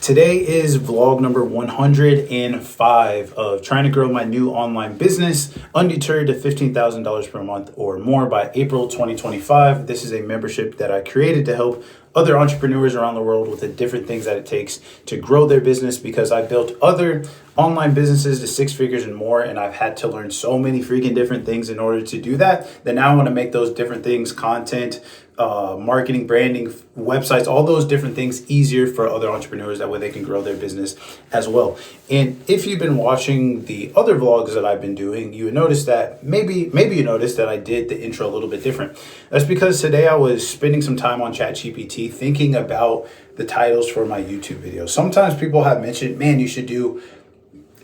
Today is vlog number 105 of trying to grow my new online business undeterred to $15,000 per month or more by April 2025. This is a membership that I created to help other entrepreneurs around the world with the different things that it takes to grow their business, because I built other online businesses to six figures and more, and I've had to learn so many freaking different things in order to do that. Then now I want to make those different things, content, marketing, branding, websites, all those different things easier for other entrepreneurs. That way they can grow their business as well. And if you've been watching the other vlogs that I've been doing, you would notice that maybe you noticed that I did the intro a little bit different. That's because today I was spending some time on ChatGPT thinking about the titles for my YouTube videos. Sometimes people have mentioned, man, you should do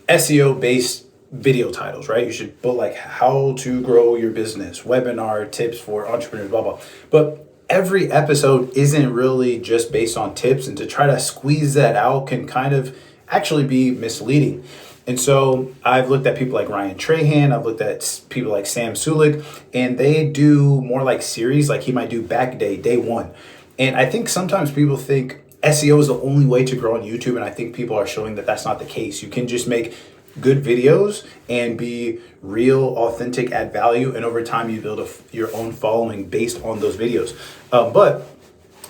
SEO based video titles, right? You should put like how to grow your business, webinar tips for entrepreneurs, blah, blah. But every episode isn't really just based on tips, and to try to squeeze that out can kind of actually be misleading. And so I've looked at people like Ryan Trahan, I've looked at people like Sam Sulik, and they do more like series, like he might do back day one. And I think sometimes people think SEO is the only way to grow on YouTube, and I think people are showing that that's not the case. You can just make good videos and be real, authentic, add value, and over time you build your own following based on those videos. But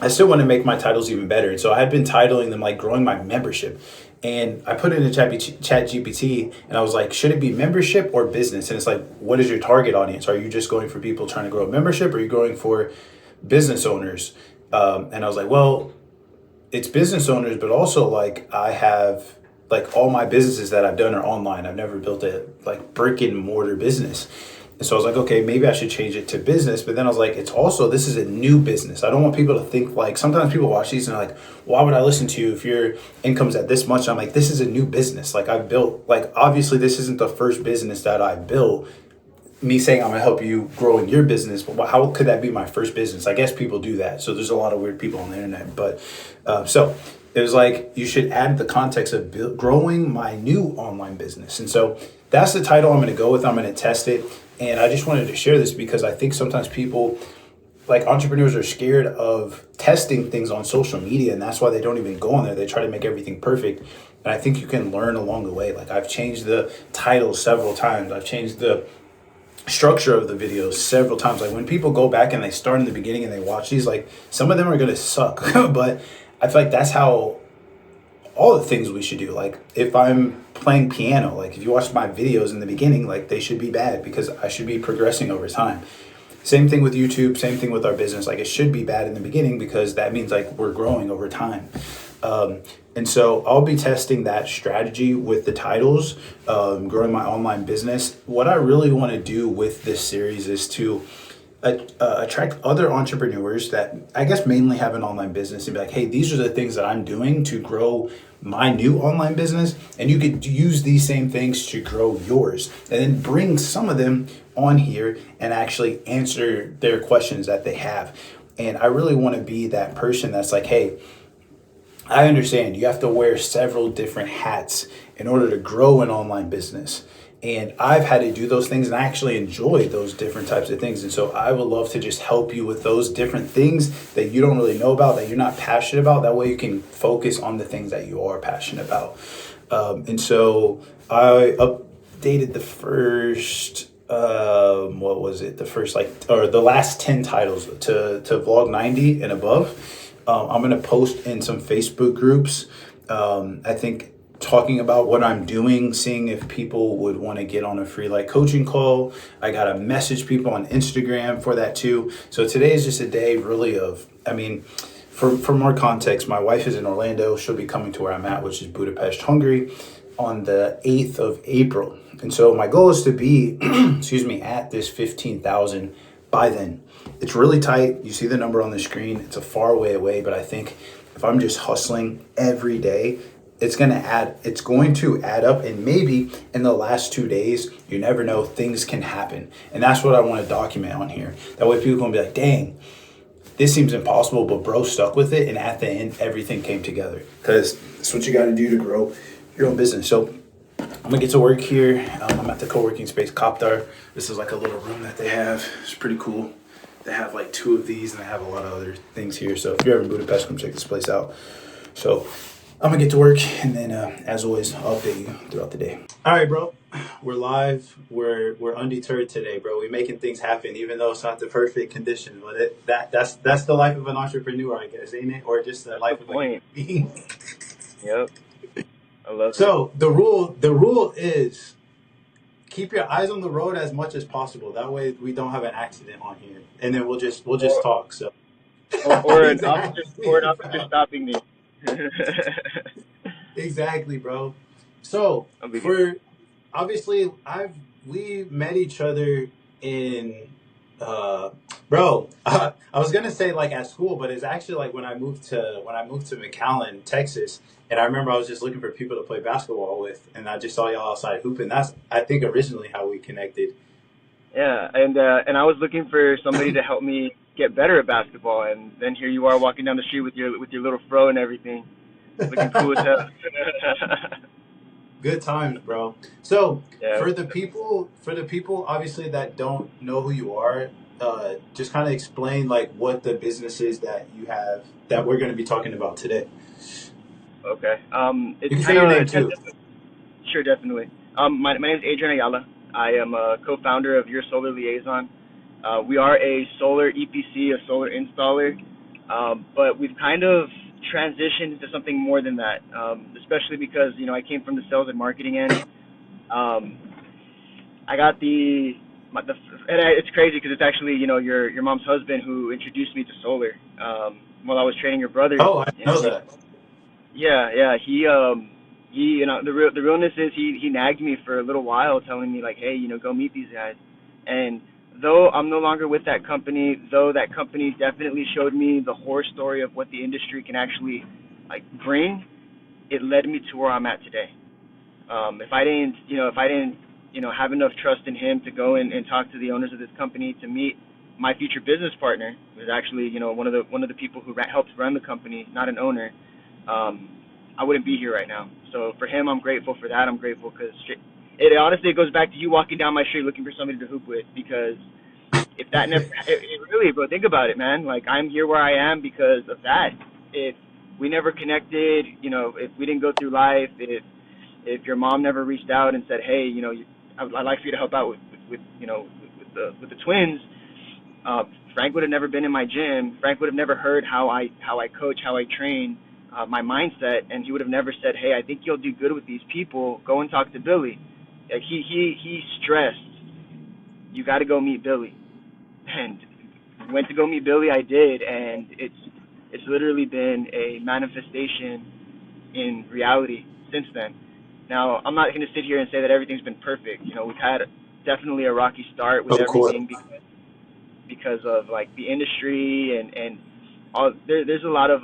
I still want to make my titles even better, and so I had been titling them like growing my membership. And I put it in ChatGPT, and I was like, should it be membership or business? And it's like, what is your target audience? Are you just going for people trying to grow a membership, or are you going for business owners? And I was like, well, it's business owners, but also like I have like all my businesses that I've done are online. I've never built a like brick and mortar business. And so I was like, okay, maybe I should change it to business. But then I was like, this is a new business. I don't want people to think like, sometimes people watch these and they're like, why would I listen to you if your income's at this much? And I'm like, this is a new business. Like I've built, like, obviously this isn't the first business that I built. Me saying I'm gonna help you grow in your business, but how could that be my first business? I guess people do that. So there's a lot of weird people on the internet. But so it was like, you should add the context of growing my new online business. And so that's the title I'm gonna go with. I'm gonna test it. And I just wanted to share this because I think sometimes people, like entrepreneurs, are scared of testing things on social media, and that's why they don't even go on there. They try to make everything perfect. And I think you can learn along the way. Like I've changed the title several times. I've changed the structure of the videos several times. Like when people go back and they start in the beginning and they watch these, like some of them are gonna suck, but I feel like that's how all the things we should do. Like if I'm playing piano, like if you watch my videos in the beginning, like they should be bad because I should be progressing over time. Same thing with YouTube, same thing with our business. Like it should be bad in the beginning because that means like we're growing over time. And so I'll be testing that strategy with the titles, growing my online business. What I really want to do with this series is to attract other entrepreneurs that I guess mainly have an online business and be like, hey, these are the things that I'm doing to grow my new online business, and you could use these same things to grow yours, and then bring some of them on here and actually answer their questions that they have. And I really want to be that person that's like, hey, I understand you have to wear several different hats in order to grow an online business. And I've had to do those things, and I actually enjoy those different types of things. And so I would love to just help you with those different things that you don't really know about, that you're not passionate about. That way you can focus on the things that you are passionate about. And so I updated the first, the last 10 titles to vlog 90 and above. I'm going to post in some Facebook groups. I think talking about what I'm doing, seeing if people would want to get on a free like coaching call. I got to message people on Instagram for that too. So today is just a day really of, for more context, my wife is in Orlando. She'll be coming to where I'm at, which is Budapest, Hungary, on the 8th of April. And so my goal is to be, at this 15,000 by then. It's really tight. You see the number on the screen. It's a far way away, but I think if I'm just hustling every day, it's going to add up, and maybe in the last 2 days, you never know, things can happen. And that's what I want to document on here. That way people can be like, dang, this seems impossible, but bro stuck with it, and at the end, everything came together. Because that's what you got to do to grow your own business. So I'm going to get to work here. I'm at the co-working space, Koptar. This is like a little room that they have. It's pretty cool. They have like 2 of these, and they have a lot of other things here. So if you're ever in Budapest, come check this place out. So I'm gonna get to work, and then, as always, I'll update you throughout the day. All right, bro. We're live. We're undeterred today, bro. We're making things happen, even though it's not the perfect condition. But that's the life of an entrepreneur, I guess, ain't it? Or just the That's the life of a human point. being. Yep, I love it. So the rule is keep your eyes on the road as much as possible. That way we don't have an accident on here, and then we'll just Or talk. So or an exactly, officer bro. stopping me. Exactly, bro. So I'll be good. for obviously we met each other in uh bro I was gonna say like at school, but it's actually like when I moved to McAllen, Texas, and I remember I was just looking for people to play basketball with, and I just saw y'all outside hooping. That's I think originally how we connected. Yeah, and I was looking for somebody to help me get better at basketball, and then here you are walking down the street with your little fro and everything, looking cool as hell. Good times, bro. So Yeah. for the people obviously that don't know who you are, just kind of explain like what the business is that you have that we're going to be talking about today. Okay. It's You can say kind your of name too. sure, definitely. My name is Adrian Ayala. I am a co-founder of Your Solar Liaison. We are a solar EPC, a solar installer, but we've kind of transitioned to something more than that, especially because I came from the sales and marketing end. Um, I got and it's crazy because it's actually your mom's husband who introduced me to solar while I was training your brothers. Oh, I know that. Yeah, yeah. He, the realness is he nagged me for a little while, telling me like, hey, go meet these guys. And though I'm no longer with that company, though that company definitely showed me the horror story of what the industry can actually like bring, it led me to where I'm at today. If I didn't have enough trust in him to go and talk to the owners of this company to meet my future business partner, who's actually, one of the people who helps run the company, not an owner, um, I wouldn't be here right now. So for him, I'm grateful for that. I'm grateful because it honestly it goes back to you walking down my street looking for somebody to hoop with. Because if that never, it really, bro, think about it, man. Like I'm here where I am because of that. If we never connected, if we didn't go through life, if your mom never reached out and said, hey, I'd like for you to help out with the twins, Frank would have never been in my gym. Frank would have never heard how I coach, how I train, my mindset, and he would have never said, "Hey, I think you'll do good with these people. Go and talk to Billy." Like he stressed, "You got to go meet Billy," and went to go meet Billy. I did, and it's literally been a manifestation in reality since then. Now, I'm not going to sit here and say that everything's been perfect. We've had definitely a rocky start with Of course. everything because of like the industry and all. There's a lot of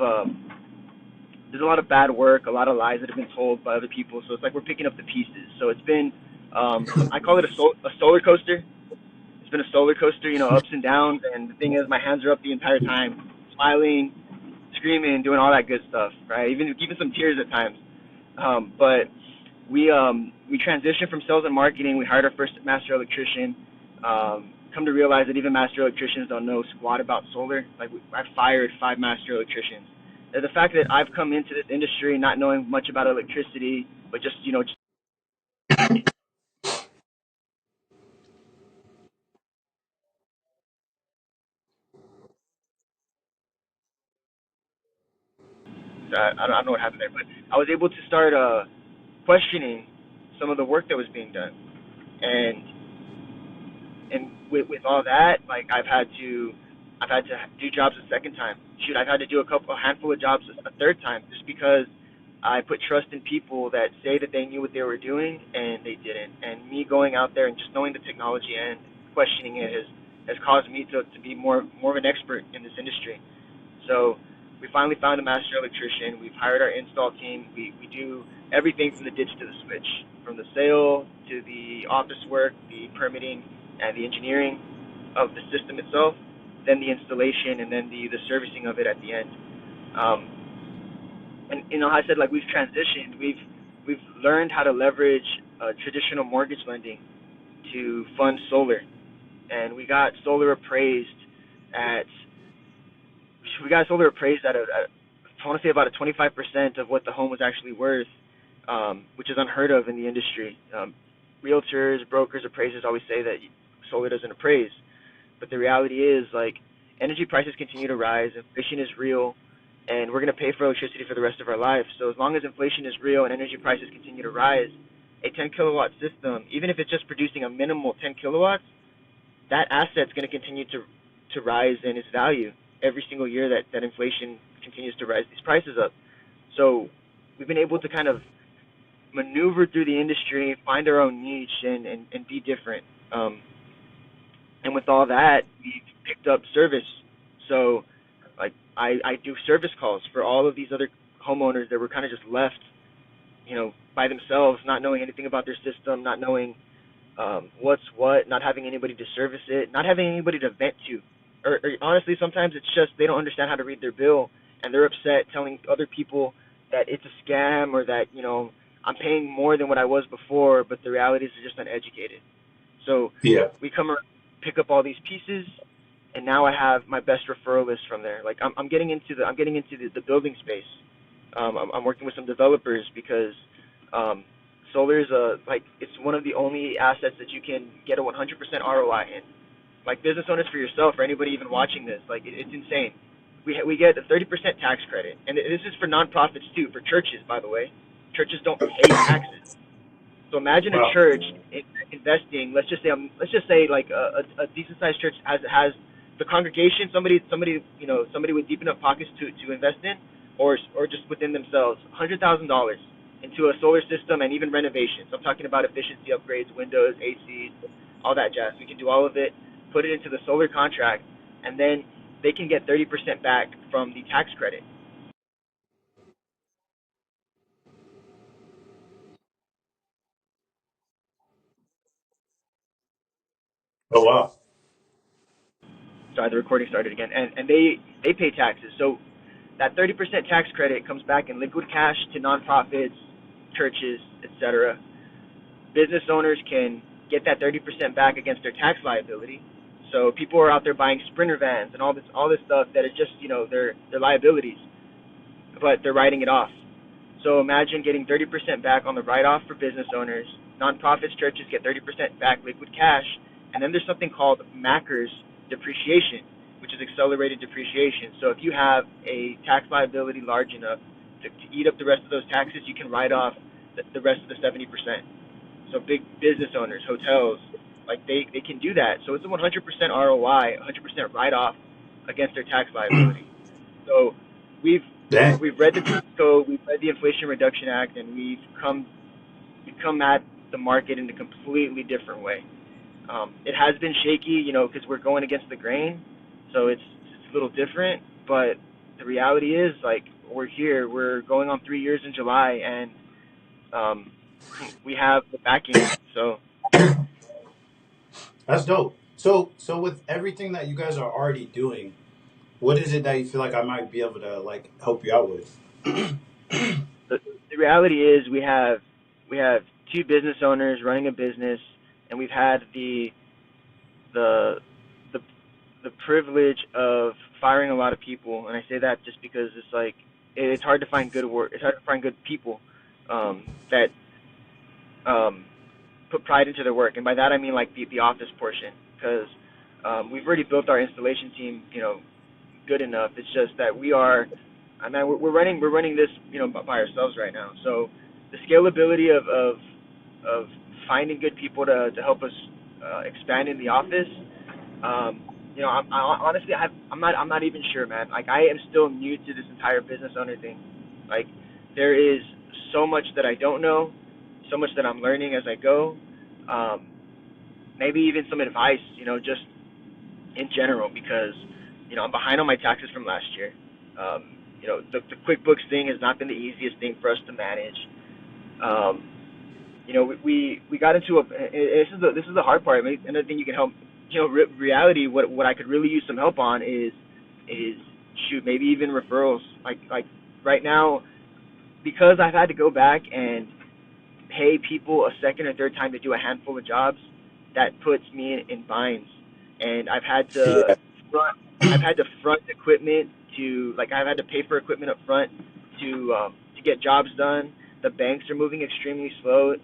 bad work, a lot of lies that have been told by other people. So it's like we're picking up the pieces. So it's been I call it a solar coaster. It's been a solar coaster, ups and downs. And the thing is, my hands are up the entire time, smiling, screaming, doing all that good stuff, right? Even some tears at times. But we transitioned from sales and marketing. We hired our first master electrician. Come to realize that even master electricians don't know squat about solar. Like I fired 5 master electricians. And the fact that I've come into this industry not knowing much about electricity, but just I don't know what happened there, but I was able to start questioning some of the work that was being done. And with all that, like I've had to do jobs a second time. Shoot, I've had to do a handful of jobs a third time just because I put trust in people that say that they knew what they were doing and they didn't. And me going out there and just knowing the technology and questioning it has caused me to be more of an expert in this industry. So we finally found a master electrician. We've hired our install team. We do everything from the ditch to the switch, from the sale to the office work, the permitting, and the engineering of the system itself, then the installation, and then the servicing of it at the end. Um, and I said like we've transitioned. We've learned how to leverage traditional mortgage lending to fund solar, and at we got solar appraised at I want to say about a 25% of what the home was actually worth, which is unheard of in the industry. Realtors, brokers, appraisers always say that solar doesn't appraise, but the reality is, like, energy prices continue to rise, inflation is real, and we're going to pay for electricity for the rest of our lives. So as long as inflation is real and energy prices continue to rise, a 10 kilowatt system, even if it's just producing a minimal 10 kilowatts, that asset's going to continue to rise in its value every single year that inflation continues to rise these prices up. So we've been able to kind of maneuver through the industry, find our own niche, and be different. And with all that, we've picked up service. So, like, I do service calls for all of these other homeowners that were kind of just left, by themselves, not knowing anything about their system, not knowing what's what, not having anybody to service it, not having anybody to vent to. Or honestly, sometimes it's just they don't understand how to read their bill, and they're upset telling other people that it's a scam or that, I'm paying more than what I was before, but the reality is they're just uneducated. So Yeah. we come around, pick up all these pieces, and now I have my best referral list from there. Like, I'm getting into the building space. I'm working with some developers because solar is it's one of the only assets that you can get a 100% ROI in. Like, business owners, for yourself, or anybody even watching this, like, it's insane. We get a 30% tax credit, and this is for nonprofits too, for churches, by the way. Churches don't pay taxes. So imagine a Wow. church investing. Let's just say like a decent sized church has the congregation, somebody with deep enough pockets to invest in, or just within themselves, $100,000 into a solar system and even renovations. I'm talking about efficiency upgrades, windows, ACs, all that jazz. We can do all of it, put it into the solar contract, and then they can get 30% back from the tax credit. Oh wow. Sorry, the recording started again. And they pay taxes. So that 30% tax credit comes back in liquid cash to nonprofits, churches, etc. Business owners can get that 30% back against their tax liability. So people are out there buying Sprinter vans and all this stuff that is just, their liabilities, but they're writing it off. So imagine getting 30% back on the write-off for business owners. Nonprofits, churches get 30% back liquid cash. And then there's something called MACRS depreciation, which is accelerated depreciation. So if you have a tax liability large enough to eat up the rest of those taxes, you can write off the rest of the 70%. So big business owners, hotels, like they can do that. So it's a 100% ROI, 100% write-off against their tax liability. So we've Dang. read the tax code, we've read the Inflation Reduction Act, and we've come at the market in a completely different way. It has been shaky, because we're going against the grain, so it's a little different. But the reality is, like, we're here. We're going on 3 years in July, and we have the backing. So That's dope. So with everything that you guys are already doing, what is it that you feel like I might be able to like help you out with? the reality is, we have two business owners running a business, and we've had the the the privilege of firing a lot of people. And I say that just because it's like it's hard to find good work. It's hard to find good people that put pride into their work, and by that I mean like the office portion, because we've already built our installation team, good enough. It's just that we're running this, by ourselves right now. So the scalability of finding good people to help us expand in the office, honestly, I'm not even sure, man. Like, I am still new to this entire business owner thing. Like, there is so much that I don't know, so much that I'm learning as I go. Maybe even some advice, just in general, because I'm behind on my taxes from last year. The QuickBooks thing has not been the easiest thing for us to manage. We got into this is the hard part. Maybe another thing you can help. Reality. What I could really use some help on is shoot, maybe even referrals. Like right now, because I've had to go back and pay people a second or third time to do a handful of jobs, that puts me in binds, and I've had to front equipment to like I've had to pay for equipment up front to get jobs done. The banks are moving extremely slow.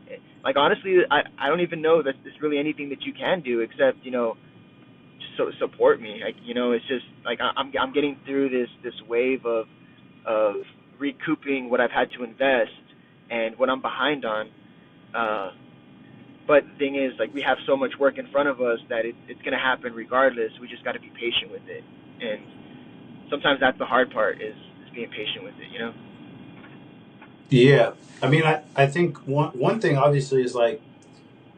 Like honestly, I don't even know that there's really anything that you can do except just support me. Like it's just like I'm getting through this wave of recouping what I've had to invest and what I'm behind on. Uh, but the thing is, like we have so much work in front of us that it's gonna happen regardless. We just got to be patient with it, and sometimes that's the hard part is being patient with it. Yeah. I mean, I think one thing obviously is like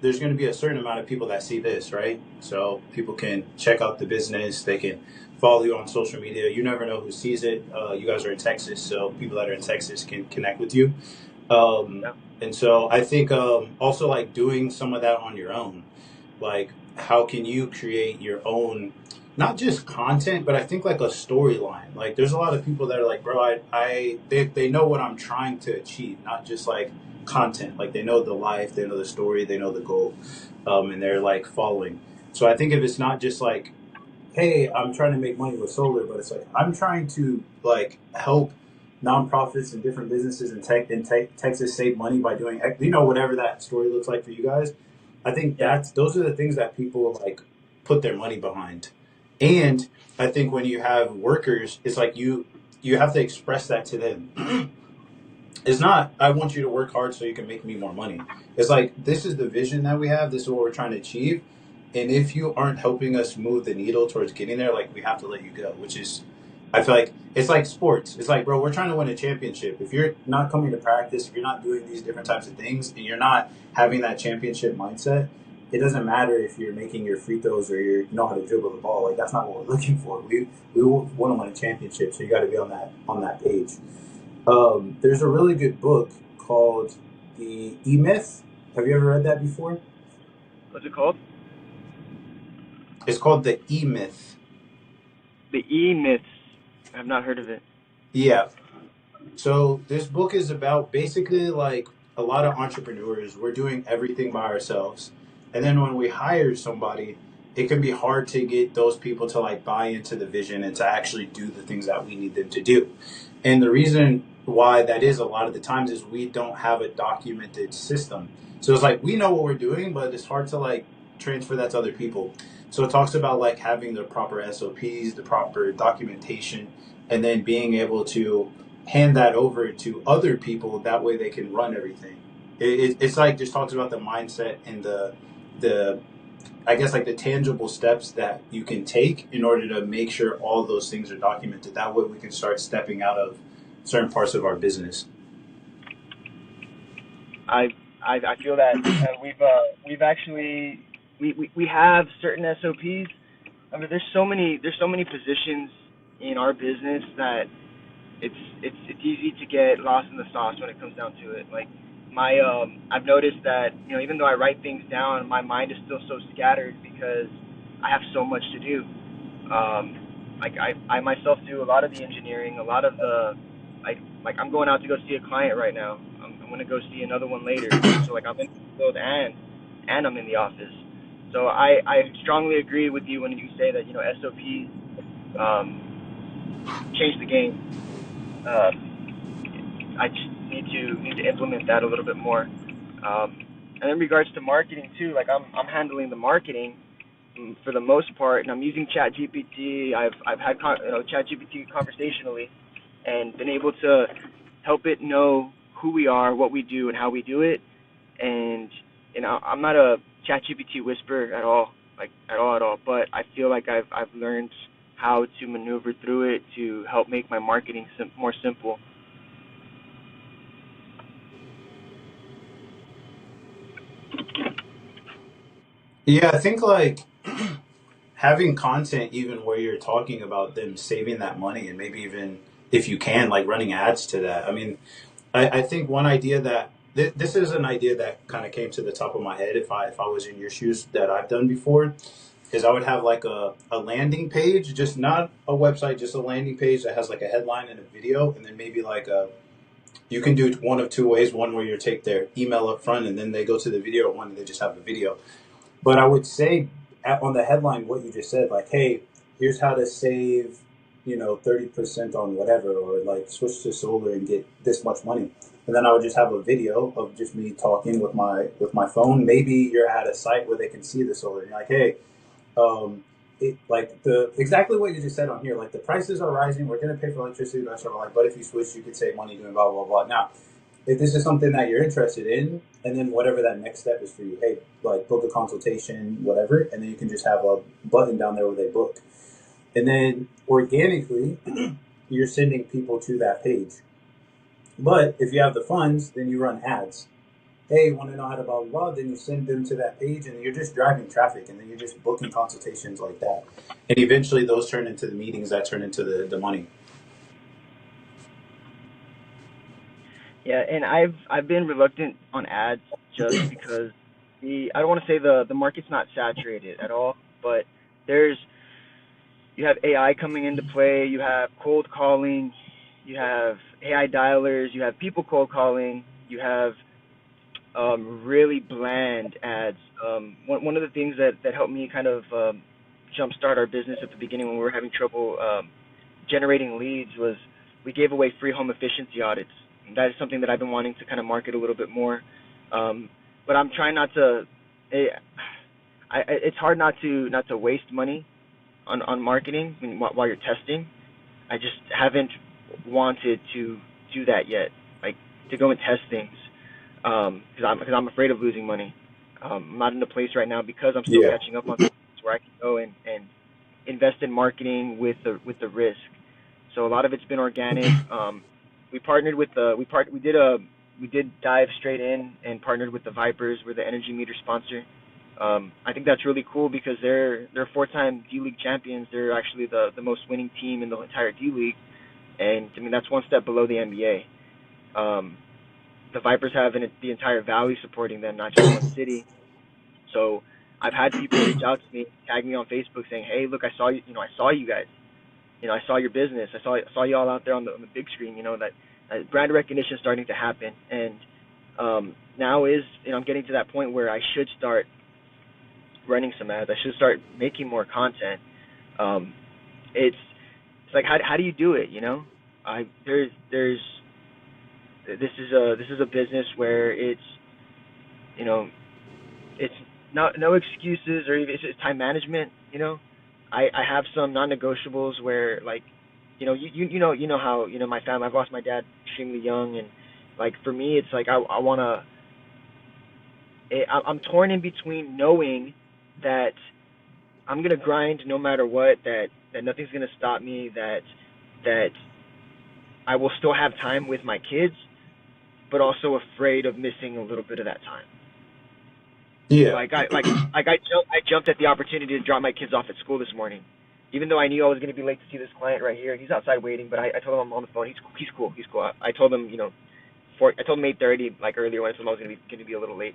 there's going to be a certain amount of people that see this, right? So people can check out the business, they can follow you on social media. You never know who sees it. You guys are in Texas, so people that are in Texas can connect with you. Um, Yeah. and so I think also like doing some of that on your own. Like, how can you create your own, not just content, but I think like a storyline. Like, there's a lot of people that are like, bro, they know what I'm trying to achieve, not just like content. Like, they know the life, they know the story, they know the goal, and they're like following. So I think if it's not just like, hey, I'm trying to make money with solar, but it's like I'm trying to like help nonprofits and different businesses in Texas save money by doing whatever that story looks like for you guys. I think Yeah. those are the things that people like put their money behind. And I think when you have workers, it's like you have to express that to them. It's not I want you to work hard so you can make me more money. It's like this is the vision that we have, this is what we're trying to achieve. And if you aren't helping us move the needle towards getting there, like we have to let you go, which is I feel like it's like sports. It's like, bro, we're trying to win a championship. If you're not coming to practice, if you're not doing these different types of things, and you're not having that championship mindset, it doesn't matter if you're making your free throws or you know how to dribble the ball. Like that's not what we're looking for. We want to win a championship, so you got to be on that page. There's a really good book called The E Myth. Have you ever read that before? What's it called? It's called The E Myth. The E Myths. I've not heard of it. Yeah. So this book is about basically like a lot of entrepreneurs. We're doing everything by ourselves, and then when we hire somebody, it can be hard to get those people to like buy into the vision and to actually do the things that we need them to do. And the reason why that is a lot of the times is we don't have a documented system. So it's like we know what we're doing, but it's hard to like transfer that to other people. So it talks about like having the proper SOPs, the proper documentation, and then being able to hand that over to other people. That way they can run everything. It's like just talks about the mindset and the I guess like the tangible steps that you can take in order to make sure all those things are documented. That way we can start stepping out of certain parts of our business. I feel that we've actually we have certain SOPs. I mean, there's so many positions in our business that it's easy to get lost in the sauce when it comes down to it. Like I've noticed that even though I write things down, my mind is still so scattered because I have so much to do. Like I myself do a lot of the engineering, a lot of the like I'm going out to go see a client right now. I'm going to go see another one later. So like I'm in the field and I'm in the office. So I strongly agree with you when you say that SOPs change the game. Uh, I just need to implement that a little bit more. And in regards to marketing too, like I'm handling the marketing for the most part, and I'm using ChatGPT. I've had ChatGPT conversationally, and been able to help it know who we are, what we do, and how we do it. And I'm not a ChatGPT whisperer at all, like at all. But I feel like I've learned how to maneuver through it to help make my marketing more simple. Yeah, I think like having content even where you're talking about them saving that money and maybe even if you can like running ads to that. I mean, I think one idea that this is an idea that kind of came to the top of my head if I was in your shoes that I've done before is I would have like a landing page, just not a website, just a landing page that has like a headline and a video, and then maybe like a you can do it one of two ways. One where you take their email up front and then they go to the video, or one they just have the video. But I would say on the headline what you just said, like, hey, here's how to save, 30% on whatever, or like switch to solar and get this much money. And then I would just have a video of just me talking with my phone. Maybe you're at a site where they can see the solar, and you're like, hey, like the exactly what you just said on here, like the prices are rising, we're going to pay for electricity, like, but if you switch, you could save money doing blah blah blah. Now, if this is something that you're interested in, and then whatever that next step is for you, hey, like book a consultation, whatever, and then you can just have a button down there where they book, and then organically you're sending people to that page. But if you have the funds, then you run ads. Hey, you want to know how to blah blah blah, then you send them to that page, and you're just driving traffic, and then you're just booking consultations like that, and eventually those turn into the meetings that turn into the money. Yeah, and I've been reluctant on ads just because I don't want to say the market's not saturated at all, but there's you have AI coming into play, you have cold calling, you have AI dialers, you have people cold calling, you have really bland ads. One of the things that helped me kind of jumpstart our business at the beginning when we were having trouble generating leads was we gave away free home efficiency audits. And that is something that I've been wanting to kind of market a little bit more. But I'm trying not to. It's hard not to waste money on marketing while you're testing. I just haven't wanted to do that yet, like to go and test things, because I'm afraid of losing money. I'm not in a place right now because I'm still Yeah. catching up on things where I can go and invest in marketing with the risk. So a lot of it's been organic. We partnered with we did dive straight in and partnered with the Vipers. We're the energy meter sponsor. I think that's really cool because they're 4-time D League champions. They're actually the most winning team in the entire D League, and I mean that's one step below the NBA. The Vipers have the entire valley supporting them, not just one city. So I've had people reach out to me, tag me on Facebook, saying, "Hey, look, I saw you. I saw you guys. I saw your business. I saw you all out there on the big screen. That brand recognition is starting to happen, and now is I'm getting to that point where I should start running some ads. I should start making more content. It's like how do you do it? There's this is a business where you know it's not no excuses or even it's just time management. I have some non-negotiables where like you know how my family, I've lost my dad extremely young, and like for me it's like I want to I'm torn in between knowing that I'm gonna grind no matter what, that nothing's gonna stop me, that I will still have time with my kids, but also afraid of missing a little bit of that time. Yeah. I jumped at the opportunity to drop my kids off at school this morning, even though I knew I was gonna be late to see this client right here. He's outside waiting, but I told him I'm on the phone. He's cool. I told him I told him 8:30 like earlier when I told him I was gonna be a little late.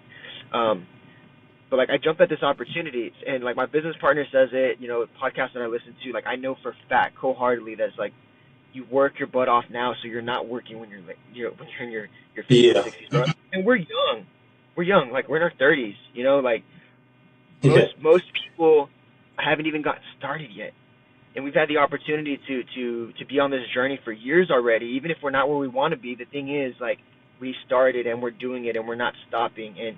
But like I jumped at this opportunity, and like my business partner says it, podcasts that I listen to, like I know for a fact, wholeheartedly, that's like you work your butt off now, so you're not working when you're like when you're in your 50s, Yeah. 60s, bro. And we're young, like we're in our 30s, like Yeah. most people haven't even gotten started yet, and we've had the opportunity to be on this journey for years already. Even if we're not where we want to be, the thing is like we started and we're doing it and we're not stopping. And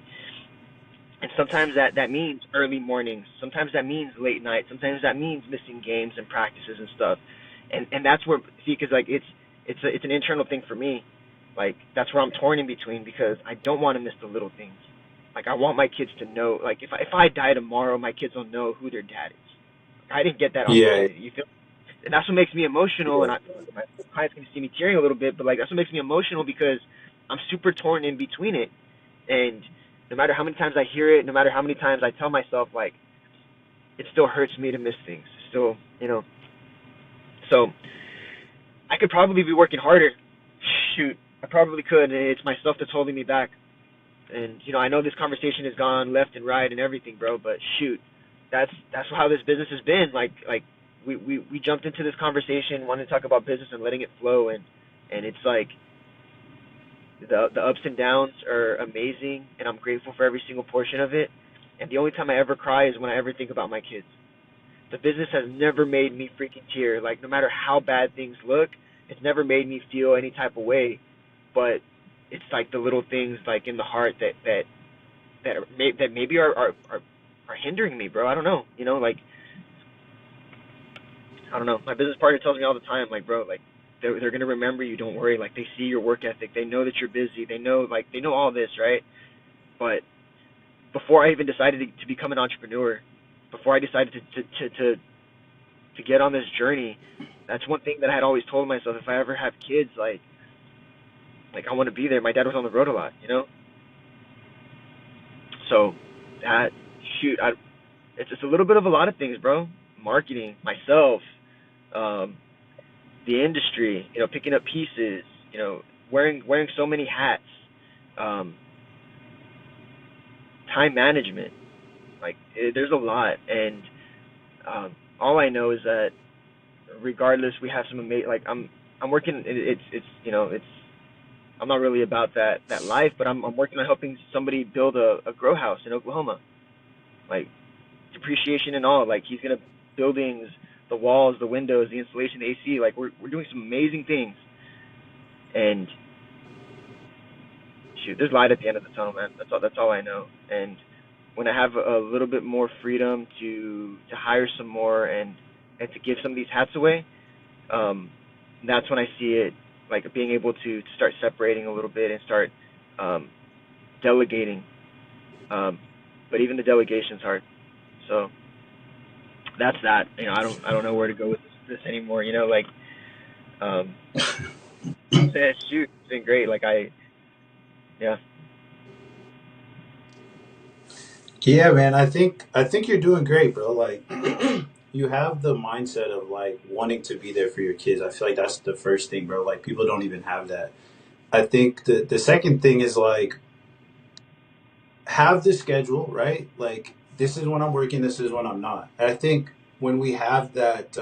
sometimes that means early mornings. Sometimes that means late nights. Sometimes that means missing games and practices and stuff. And that's where because like it's an internal thing for me. Like that's where I'm torn in between because I don't want to miss the little things. Like I want my kids to know. Like if I die tomorrow, my kids will know who their dad is. I didn't get that Yeah. opportunity. You feel? And that's what makes me emotional. Yeah. And my clients can see me tearing a little bit, but like that's what makes me emotional because I'm super torn in between it. And no matter how many times I hear it, no matter how many times I tell myself, like, it still hurts me to miss things. Still, So I could probably be working harder. Shoot, I probably could. And it's myself that's holding me back. And I know this conversation has gone left and right and everything, bro. But shoot, that's how this business has been. Like we jumped into this conversation, wanting to talk about business and letting it flow, and it's like. The ups and downs are amazing, and I'm grateful for every single portion of it. And the only time I ever cry is when I ever think about my kids. The business has never made me freaking tear. Like, no matter how bad things look, it's never made me feel any type of way. But it's like the little things like in the heart that maybe are hindering me, bro. I don't know. Like, I don't know. My business partner tells me all the time, like, bro, like, they're gonna remember you. Don't worry. Like, they see your work ethic. They know that you're busy. They know all this, right? But before I even decided to become an entrepreneur, before I decided to get on this journey, that's one thing that I had always told myself. If I ever have kids, like I want to be there. My dad was on the road a lot. So that shoot, it's a little bit of a lot of things, bro. Marketing, myself, um, the industry, picking up pieces, wearing so many hats, um, time management. Like, there's a lot, and all I know is that regardless, we have some amazing. Like, I'm working. It's I'm not really about that life, but I'm working on helping somebody build a grow house in Oklahoma. Like, depreciation and all. Like, he's gonna buildings, the walls, the windows, the installation, the AC. Like, we're doing some amazing things, and shoot, there's light at the end of the tunnel, man. That's all I know. And when I have a little bit more freedom to hire some more and to give some of these hats away, um, that's when I see it, like, being able to start separating a little bit and start um, delegating. Um, but even the delegation's hard. So that's that. I don't know where to go with this anymore. Like, um, yeah, shoot, it's been great. Like, yeah. Yeah, man, I think you're doing great, bro. Like you have the mindset of like wanting to be there for your kids. I feel like that's the first thing, bro. Like people don't even have that. I think the second thing is like have the schedule, right? Like this is when I'm working, this is when I'm not. And I think when we have that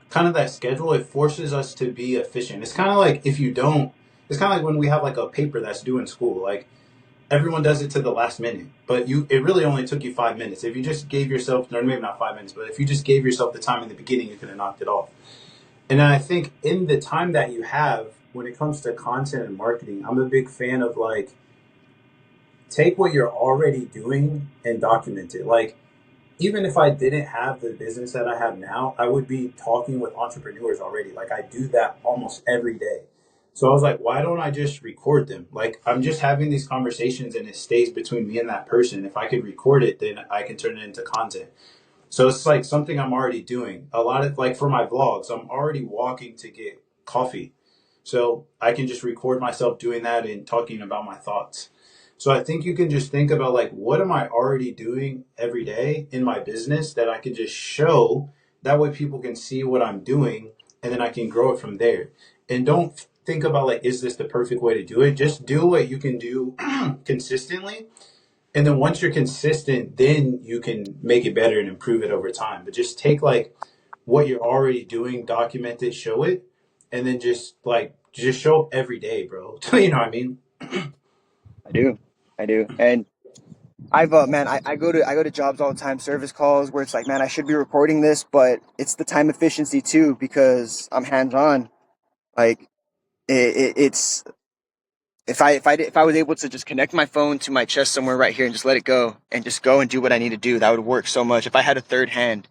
kind of that schedule, it forces us to be efficient. It's kind of like if you don't, it's kind of like when we have like a paper that's due in school. Like everyone does it to the last minute, but it really only took you 5 minutes. If you just gave yourself, or maybe not 5 minutes, but if you just gave yourself the time in the beginning, you could have knocked it off. And I think in the time that you have, when it comes to content and marketing, I'm a big fan of like take what you're already doing and document it. Like even if I didn't have the business that I have now, I would be talking with entrepreneurs already. Like I do that almost every day. So I was like, why don't I just record them? Like I'm just having these conversations and it stays between me and that person. If I could record it, then I can turn it into content. So it's like something I'm already doing. A lot of like for my vlogs, I'm already walking to get coffee. So I can just record myself doing that and talking about my thoughts. So I think you can just think about like what am I already doing every day in my business that I can just show. That way people can see what I'm doing and then I can grow it from there. And don't think about like is this the perfect way to do it? Just do what you can do consistently, and then once you're consistent, then you can make it better and improve it over time. But just take like what you're already doing, document it, show it, and then just show up every day, bro. You know what I mean? I do. I do. And man, I go to jobs all the time, service calls where it's like, man, I should be recording this, but it's the time efficiency too because I'm hands on. Like, it's if I was able to just connect my phone to my chest somewhere right here and just let it go and just go and do what I need to do, that would work so much. If I had a third hand,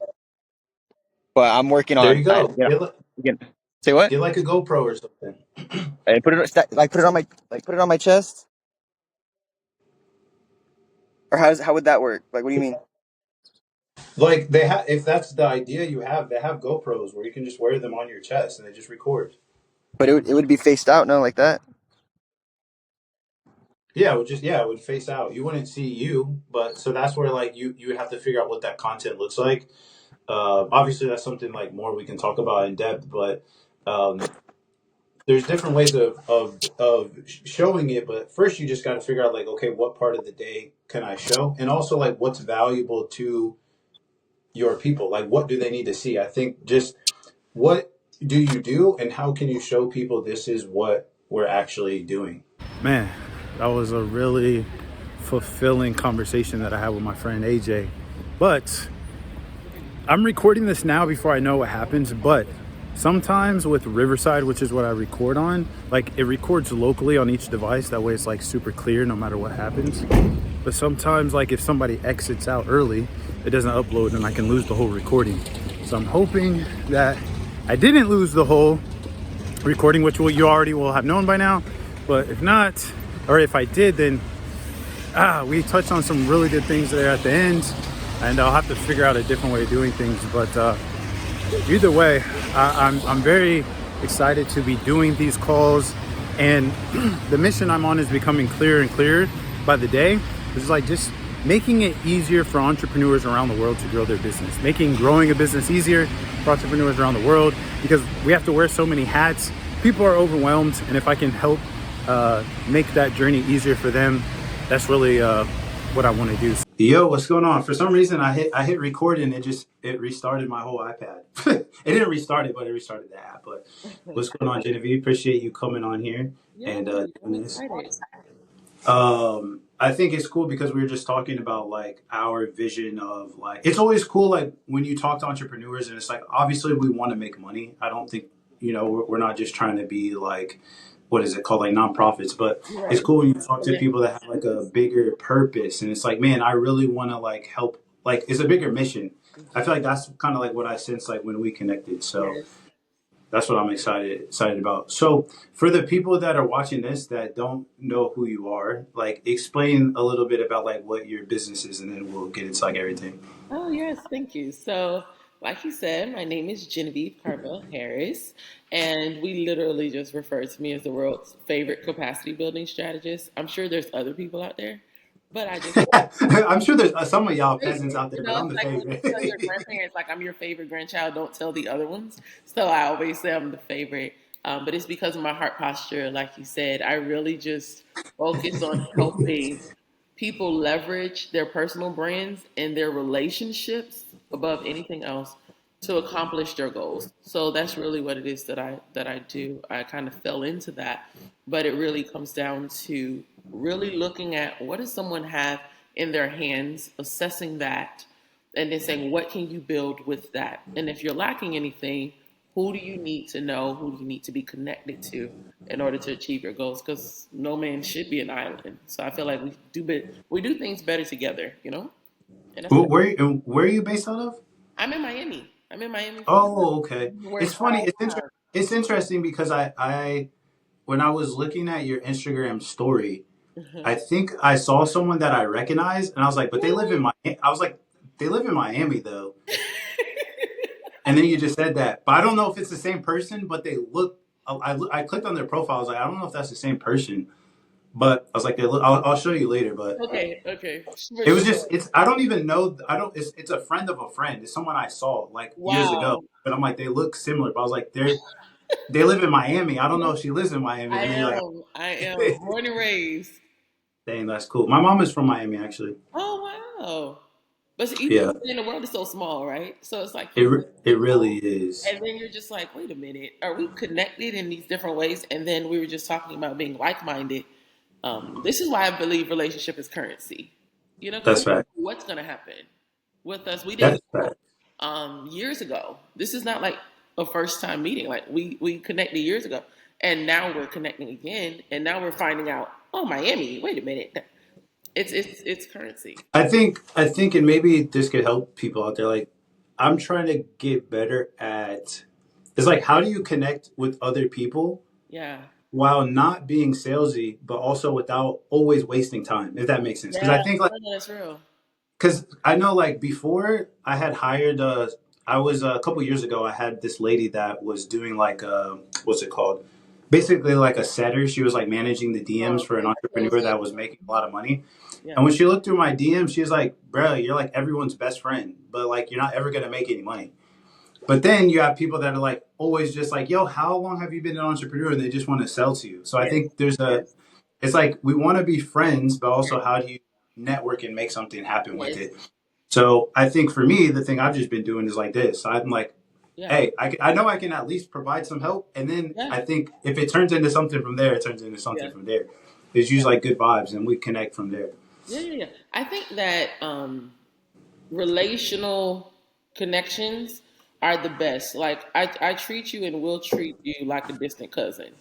but I'm working There on. you go. Again, say what? Get like a GoPro or something. I put it on my chest, or how would that work? Like, what do you mean? Like they have, if that's the idea you have, they have GoPros where you can just wear them on your chest and they just record. But it would be faced out, no, like that. It would face out. You wouldn't see you, but so that's where like you would have to figure out what that content looks like. Obviously, that's something like more we can talk about in depth, but um, there's different ways of showing it. But first, you just got to figure out like, okay, what part of the day can I show, and also like what's valuable to your people. Like, what do they need to see? I think just what do you do, and how can you show people this is what we're actually doing? Man, that was a really fulfilling conversation that I had with my friend AJ. But I'm recording this now before I know what happens, but sometimes with Riverside, which is what I record on, like it records locally on each device. That way it's like super clear no matter what happens. But sometimes like if somebody exits out early, it doesn't upload and I can lose the whole recording. So I'm hoping that I didn't lose the whole recording, which you already will have known by now. But if not, or if I did, then we touched on some really good things there at the end, and I'll have to figure out a different way of doing things. But either way, I'm very excited to be doing these calls, and the mission I'm on is becoming clearer and clearer by the day. It's like just making it easier for entrepreneurs around the world to grow their business, making growing a business easier for entrepreneurs around the world, because we have to wear so many hats. People are overwhelmed, and if I can help make that journey easier for them, that's really what I want to do. Yo, what's going on? For some reason, I hit record and it restarted my whole iPad. It didn't restart it, but it restarted the app. But what's going on, Genevieve? Appreciate you coming on here Yeah, and I'm doing this. excited. I think it's cool because we were just talking about like our vision of like it's always cool like when you talk to entrepreneurs and it's like obviously we want to make money. I don't think we're not just trying to be like what is it called like nonprofits, but it's Right. cool when you talk to Yeah. people that have like a bigger purpose and it's like man, I really want to like help. Like it's a bigger mission. I feel like that's kind of like what I sense like when we connected. So Yes. that's what I'm excited about. So for the people that are watching this that don't know who you are, like explain a little bit about like what your business is, and then we'll get into like everything. Oh, yes, thank you. So, like you said, my name is Genevieve Carvel Harris, and we literally just refer to me as the world's favorite capacity building strategist. I'm sure there's other people out there, but I just I'm sure there's some of y'all peasants favorite. out You there, but know, I'm it's the like when you favorite. tell your grandparents, like, I'm your favorite grandchild, don't tell the other ones. So I always say I'm the favorite. But it's because of my heart posture. Like you said, I really just focus on helping people leverage their personal brands and their relationships above anything else to accomplish their goals. So that's really what it is that I do. I kind of fell into that, but it really comes down to really looking at what does someone have in their hands, assessing that, and then saying what can you build with that. And if you're lacking anything, who do you need to know? Who do you need to be connected to in order to achieve your goals? Because no man should be an island. So I feel like we do things better together, you know. And that's what Where are you based out of? I'm in Miami. I'm in Miami, Florida. Oh, okay. Where It's it's funny. all time. It's interesting because I when I was looking at your Instagram story, I think I saw someone that I recognized, and I was like, but they live in Really? Miami. I was like, they live in Miami though. And then you just said that, but I don't know if it's the same person. But they look. I clicked on their profile. I was like, I don't know if that's the same person. But I was like, they look. I'll show you later. But Okay, okay, for it was just. sure. It's. I don't even know. I don't. It's a friend of a friend. It's someone I saw like years ago. Wow. But I'm like, they look similar. But I was like, they live in Miami. I don't know Yes, if she lives in Miami. I And then you're am. I am like, born and raised. dang, that's cool. My mom is from Miami actually. Oh wow. But see, Yeah, the world is so small, right? So it's like it you meet it people, really is. and then you're just like, wait a minute, are we connected in these different ways? And then we were just talking about being like-minded. This is why I believe relationship is currency. You know, because That's we don't fact. know what's going to happen with us. We didn't That's fact. know years ago. This is not like a first time meeting. Like we connected years ago, and now we're connecting again, and now we're finding out. Oh, Miami. Wait a minute. It's currency. I think and maybe this could help people out there. Like I'm trying to get better at it's like how do you connect with other people Yeah. while not being salesy, but also without always wasting time, if that makes sense. Because Yeah. I think like No, that's real. because I know like before I had hired I was a couple years ago I had this lady that was doing like what's it called? Basically like a setter. She was like managing the DMs Oh, for an okay. entrepreneur that was making a lot of money. Yeah. And when she looked through my DM, she was like, "Bro, you're like everyone's best friend, but like you're not ever gonna make any money." But then you have people that are like always just like, "Yo, how long have you been an entrepreneur?" And they just want to sell to you. So I Yes. think there's a, Yes. it's like we want to be friends, but also how do you network and make something happen with Yes. it? So I think for me, the thing I've just been doing is like this. I'm like, Yeah. hey, I know I can at least provide some help, and then Yeah. I think if it turns into something from there, it turns into something Yeah. from there. There's usually like good vibes, and we connect from there. Yeah. Yeah. Yeah. I think that relational. connections are the best. Like I treat you and will treat you like a distant cousin,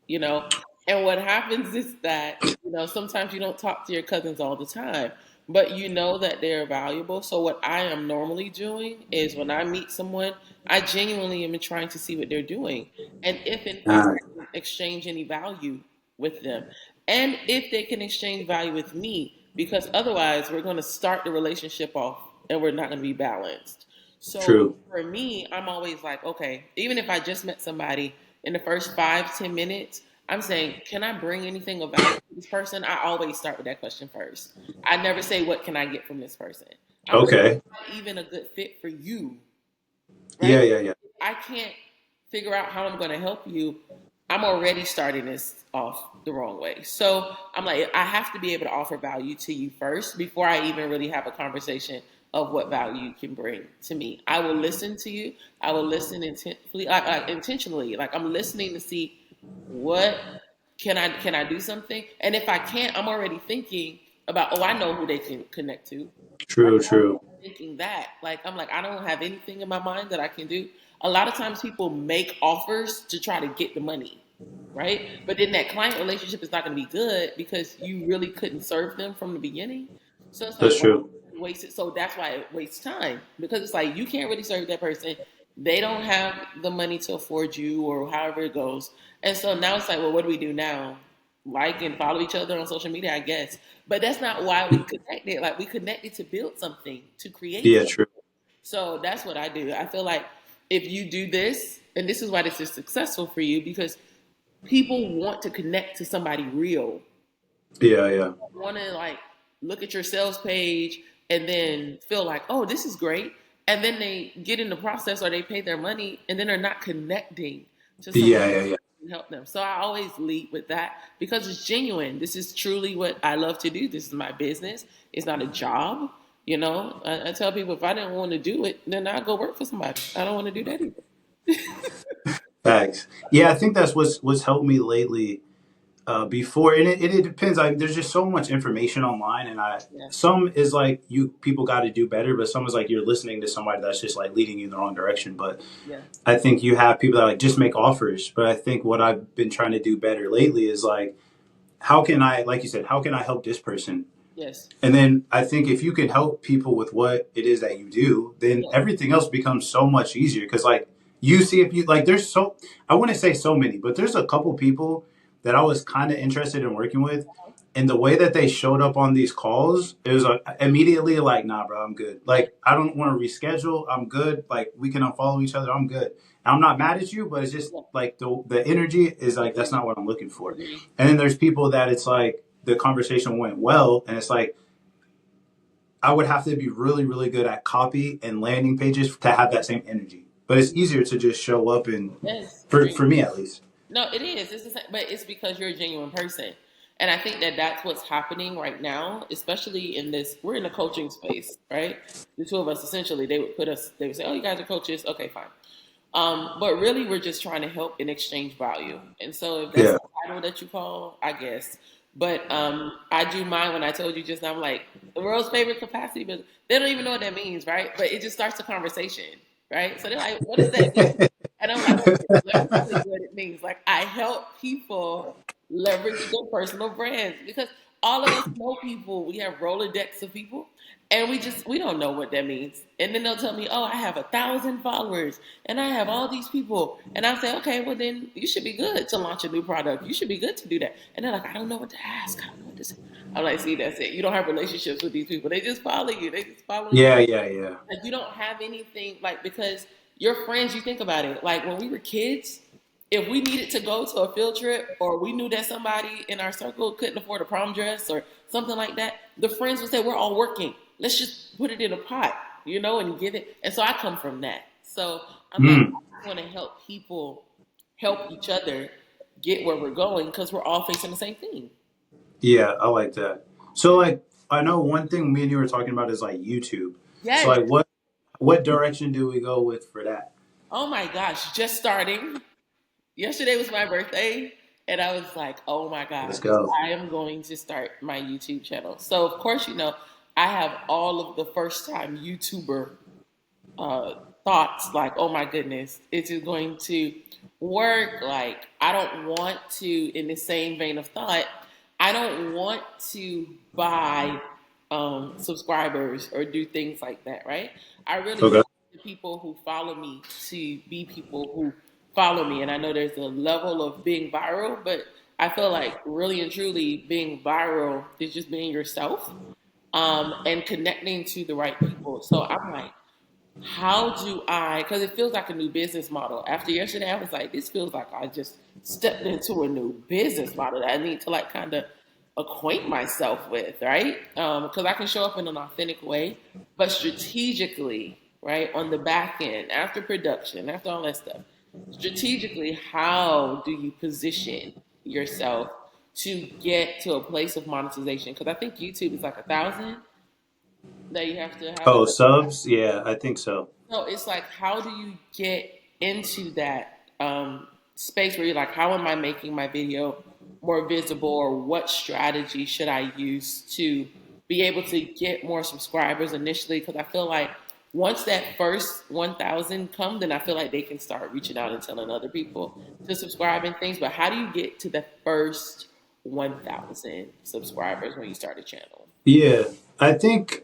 you know. And what happens is that, sometimes you don't talk to your cousins all the time, but you know that they're valuable. So what I am normally doing is when I meet someone, I genuinely am trying to see what they're doing. And if in fact Ah, I can exchange any value with them. And if they can exchange value with me, because otherwise we're going to start the relationship off and we're not going to be balanced. So true. for me, I'm always like, okay, even if I just met somebody in the first 5, 10 minutes, I'm saying, can I bring anything of value to this person? I always start with that question first. I never say, what can I get from this person? I'm like, Okay. am I even a good fit for you? Right? Yeah, yeah, yeah. I can't figure out how I'm going to help you. I'm already starting this off the wrong way. So I'm like, I have to be able to offer value to you first before I even really have a conversation of what value you can bring to me. I will listen to you. I will listen intently, like intentionally. Like I'm listening to see what can I do something, and if I can't, I'm already thinking about, oh, I know who they can connect to. Like True, true. thinking that. Like I'm like, I don't have anything in my mind that I can do. A lot of times people make offers to try to get the money, right? But then that client relationship is not going to be good because you really couldn't serve them from the beginning. So it's like, That's why true. waste it? So that's why it wastes time because it's like you can't really serve that person. They don't have the money to afford you or however it goes. And so now it's like, well, what do we do now? Like and follow each other on social media, I guess. But that's not why we connected. Like we connected to build something, to create Yeah, something. true. So that's what I do. I feel like if you do this, and this is why this is successful for you, because people want to connect to somebody real. Yeah, yeah. Want to like look at your sales page and then feel like, oh, this is great. And then they get in the process or they pay their money and then they're not connecting to somebody Yeah, yeah, yeah. who can help them. So I always lead with that because it's genuine. This is truly what I love to do. This is my business. It's not a job. I tell people if I didn't want to do it, then I'd go work for somebody. I don't want to do that either. Facts. Yeah, I think that's what's helped me lately. Before, and it depends. There's just so much information online, and Yeah, some is like you people got to do better, but some is like you're listening to somebody that's just like leading you in the wrong direction. But yeah, I think you have people that like just make offers. But I think what I've been trying to do better lately is like, how can I, like you said, how can I help this person? yes, And then I think if you can help people with what it is that you do, then yeah, everything else becomes so much easier. Because like you see, if you like, there's so I wouldn't say so many, but there's a couple people that I was kind of interested in working with, and the way that they showed up on these calls, it was immediately like, nah, bro, I'm good. Like I don't want to reschedule. I'm good. Like we can unfollow each other. I'm good. And I'm not mad at you, but it's just yeah. like the energy is like that's Agree, not what I'm looking for. agree. And then there's people that it's like the conversation went well, and it's like I would have to be really, really good at copy and landing pages to have that same energy. But it's easier to just show up and, Yes, for agree. me at least. No, it is. It's the same, but it's because you're a genuine person, and I think that that's what's happening right now, especially in this. We're in a coaching space, right? The two of us, essentially, they would put us. They would say, "Oh, you guys are coaches. Okay, fine." But really, we're just trying to help and exchange value. And so, if that's Yeah. the title that you call, I guess. But I do mine when I told you just now. I'm like the world's favorite capacity, but they don't even know what that means, right? But it just starts a conversation, right? So they're like, "What does that mean?" And I'm like, "Okay, let me tell you what it means." Like I help people leverage their personal brands because all of us know people. We have Rolodex of people, and we don't know what that means. And then they'll tell me, "Oh, I have 1,000 followers, and I have all these people." And I say, "Okay, well then you should be good to launch a new product. You should be good to do that." And they're like, "I don't know what to ask. I don't know what to say." I'm like, "See, that's it. You don't have relationships with these people. They just follow you. They just following you. Yeah, yeah, yeah. Like you don't have anything like because your friends. You think about it. Like when we were kids." If we needed to go to a field trip or we knew that somebody in our circle couldn't afford a prom dress or something like that, the friends would say, we're all working. Let's just put it in a pot, and give it. And so I come from that. So I'm like, Mm, I want to help people help each other get where we're going because we're all facing the same thing. yeah, I like that. So like I know one thing me and you were talking about is like YouTube. So Yes. like what direction do we go with for that? Oh my gosh. Just starting. Yesterday was my birthday. And I was like, oh my Let's gosh, go. I am going to start my YouTube channel. So, of course, I have all of the first time YouTuber uh, thoughts like, oh my goodness, is it going to work? Like, I don't want to, in the same vein of thought, I don't want to buy subscribers or do things like that, right? I really Okay. want the people who follow me to be people who follow me. And I know there's a level of being viral, but I feel like really and truly being viral is just being yourself and connecting to the right people. So I'm like, how do I, because it feels like a new business model. After yesterday, I was like, this feels like I just stepped into a new business model that I need to like kind of acquaint myself with, right? Because I can show up in an authentic way, but strategically, right, on the back end, after production, after all that stuff, strategically, how do you position yourself to get to a place of monetization? Because I think YouTube is like 1,000 that you have to have. Oh, subs? Yeah, I think so. So it's like, how do you get into that space where you're like, how am I making my video more visible, or what strategy should I use to be able to get more subscribers initially? Because I feel like once that first 1,000 come, then I feel like they can start reaching out and telling other people to subscribe and things. But how do you get to the first 1,000 subscribers when you start a channel? Yeah, I think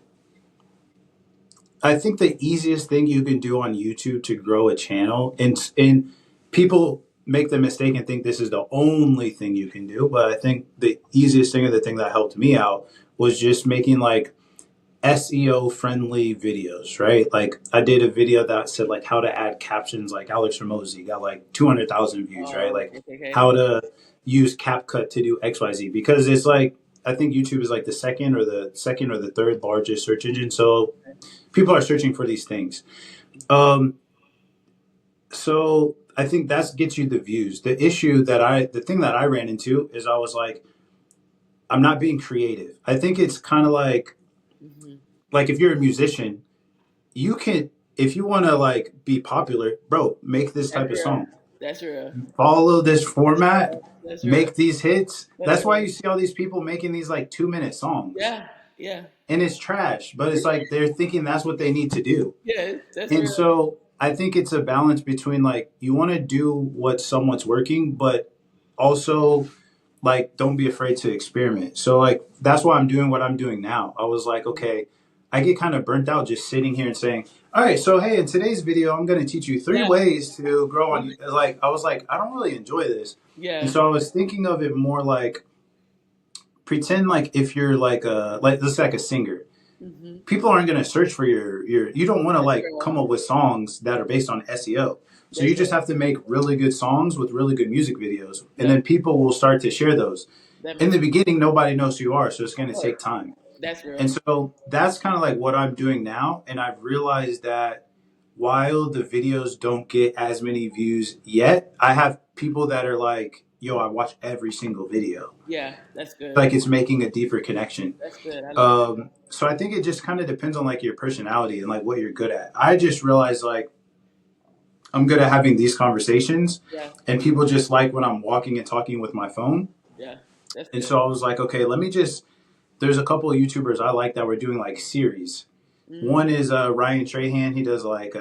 I think the easiest thing you can do on YouTube to grow a channel, and people make the mistake and think this is the only thing you can do, but I think the easiest thing, or the thing that helped me out, was just making like SEO friendly videos, right? Like I did a video that said like how to add captions, like Alex Ramosi got like 200,000 views, right? Oh, Like okay, okay. how to use CapCut to do XYZ, because it's like I think YouTube is like the third largest search engine. So people are searching for these things. Um, so I think that gets you the views. The thing that I ran into is I was like, I'm not being creative. I think it's kind of Hmm. like if you're a musician, you can, if you want to like be popular, bro, make this That's type of real. song, That's real. follow this That's format, real. That's real. make these hits. That's That's why real. you see all these people making these like 2 minute songs, Yeah. Yeah. and it's trash, but it's like they're thinking that's what they need to do. Yeah. That's And real. so I think it's a balance between like you want to do what somewhat's working, but also like don't be afraid to experiment. So like that's why I'm doing what I'm doing now. I was like, okay, I get kind of burnt out just sitting here and saying, all right, so hey, in today's video, I'm going to teach you three Yeah. ways to grow on. Like I was like, I don't really enjoy this, and Yeah. so I was thinking of it more like pretend like if you're like a like let's say like a singer, Hmm. people aren't going to search for your you don't want to That's like real. come up with songs that are based on SEO. So you That's just real. have to make really good songs with really good music videos, and Yep. then people will start to share those. That In makes the beginning nobody knows who you are, so it's going to sense. take time. That's real. And so that's kind of like what I'm doing now, and I've realized that while the videos don't get as many views yet, I have people that are like, yo, I watch every single video, Yeah. That's good. like it's making a deeper connection. That's good. I love that. So I think it just kind of depends on like your personality and like what you're good at. I just realized like I'm good at having these conversations, Yeah. and people just like when I'm walking and talking with my phone. Yeah. That's And good. so I was like, okay, let me just. There's a couple of YouTubers I like that were doing like series. Mm. One is Ryan Trahan. He does like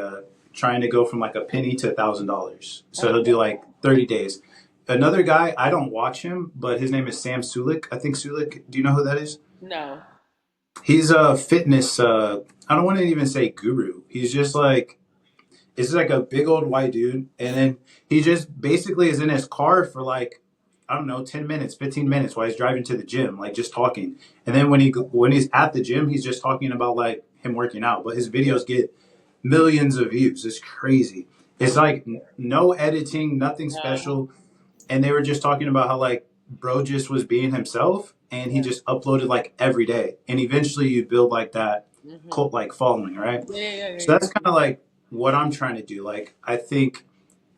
trying to go from like a penny to $1,000. So he'll Okay. do like 30 days. Another guy, I don't watch him, but his name is Sam Sulik. I think Sulik. Do you know who that is? No. He's a fitness. I don't want to even say guru. He's just like it's like a big old white dude, and then he just basically is in his car for like I don't know, 10 minutes, 15 minutes while he's driving to the gym, like just talking. And then when he's at the gym, he's just talking about like him working out. But his videos get millions of views. It's crazy. It's Okay. like no editing, nothing Uh-huh. special. And they were just talking about how like bro just was being himself, and he Yeah. just uploaded like every day. And eventually you build like that Hmm. cult like following, right? Yeah. Yeah. So Yeah. that's kind of like what I'm trying to do. Like I think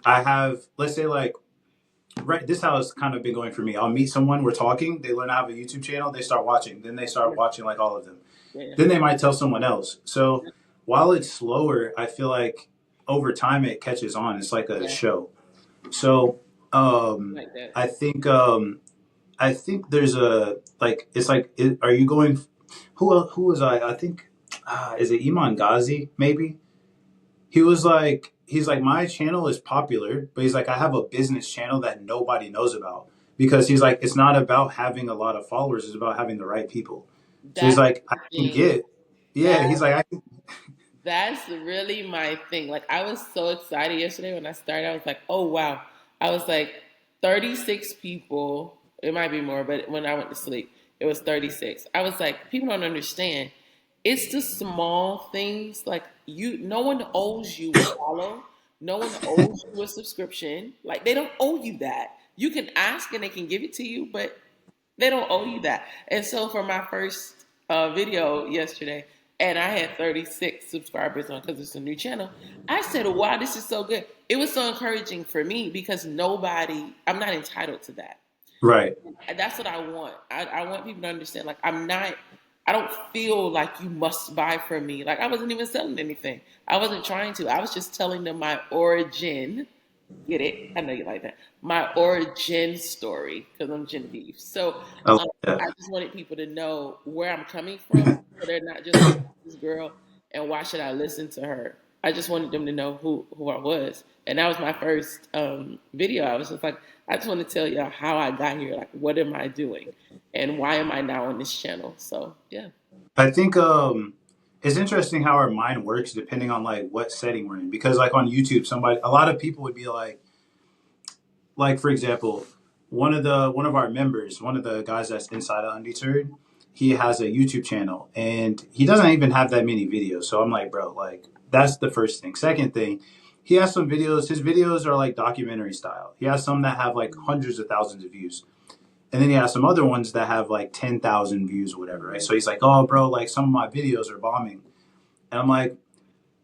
I have, let's say like right, this how it's kind of been going for me. I'll meet someone, we're talking, they learn how to have a YouTube channel, they start watching, then they start Yeah. watching like all of them. Yeah. Yeah. Then they might tell someone else. So while it's slower, I feel like over time it catches on. It's like a Yeah. show. So um, Like that. I think I think there's a like it's like are you going? Who was I? I think is it Iman Ghazi maybe? he's like, my channel is popular, but he's like, I have a business channel that nobody knows about because he's like, it's not about having a lot of followers, it's about having the right people. So he's That's like, I the can thing. get, yeah, he's like, I can, That's really my thing. Like I was so excited yesterday when I started. I was like, "Oh wow!" I was like, 36 people. It might be more, but when I went to sleep, it was 36. I was like, people don't understand. It's the small things. Like you, no one owes you a follow. No one owes you a subscription. Like they don't owe you that. You can ask and they can give it to you, but they don't owe you that. And so for my first video yesterday, and I had 36 subscribers on because it's a new channel, I said, wow, this is so good. It was so encouraging for me because I'm not entitled to that. right. And that's what I want. I want people to understand, like, I don't feel like you must buy from me. Like, I wasn't even selling anything. I wasn't trying to. I was just telling them my origin. Get it? I know you like that. My origin story because I'm Genevieve. So I like I that. just wanted people to know where I'm coming from. So they're not just like this girl and why should I listen to her? I just wanted them to know who I was. And that was my first video. I was just like, I just want to tell y'all how I got here. Like, what am I doing? And why am I now on this channel? So, yeah. I think it's interesting how our mind works depending on like what setting we're in. Because like on YouTube, a lot of people would be like for example, one of our members, one of the guys that's inside of Undeterred, he has a YouTube channel and he doesn't even have that many videos. So I'm like, bro, like that's the first thing. Second thing, he has some videos. His videos are like documentary style. He has some that have like hundreds of thousands of views. And then he has some other ones that have like 10,000 views or whatever, right? So he's like, oh, bro, like some of my videos are bombing. And I'm like,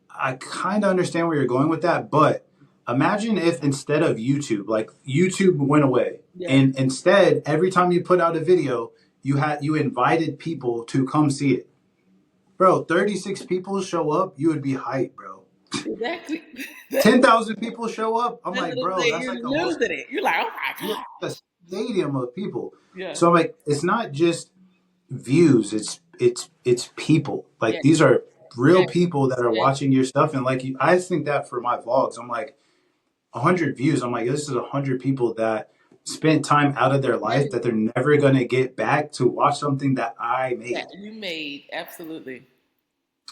I kind of understand where you're going with that. But imagine if instead of YouTube, like YouTube went away Yeah. and instead, every time you put out a video, you invited people to come see it. Bro, 36 people show up, you would be hyped, bro. Exactly. 10,000 people show up. I'm That's like, what I'm bro, saying. that's like You're a whole losing it. You're like, oh my yeah, God. a stadium of people. Yeah. So I'm like, it's not just views, it's people. Like Yeah. these are real Yeah. people that are Yeah. watching your stuff. And like I think that for my vlogs, I'm like 100 views. I'm like, this is 100 people that spent time out of their life that they're never gonna get back to watch something that I That made. you made. Absolutely.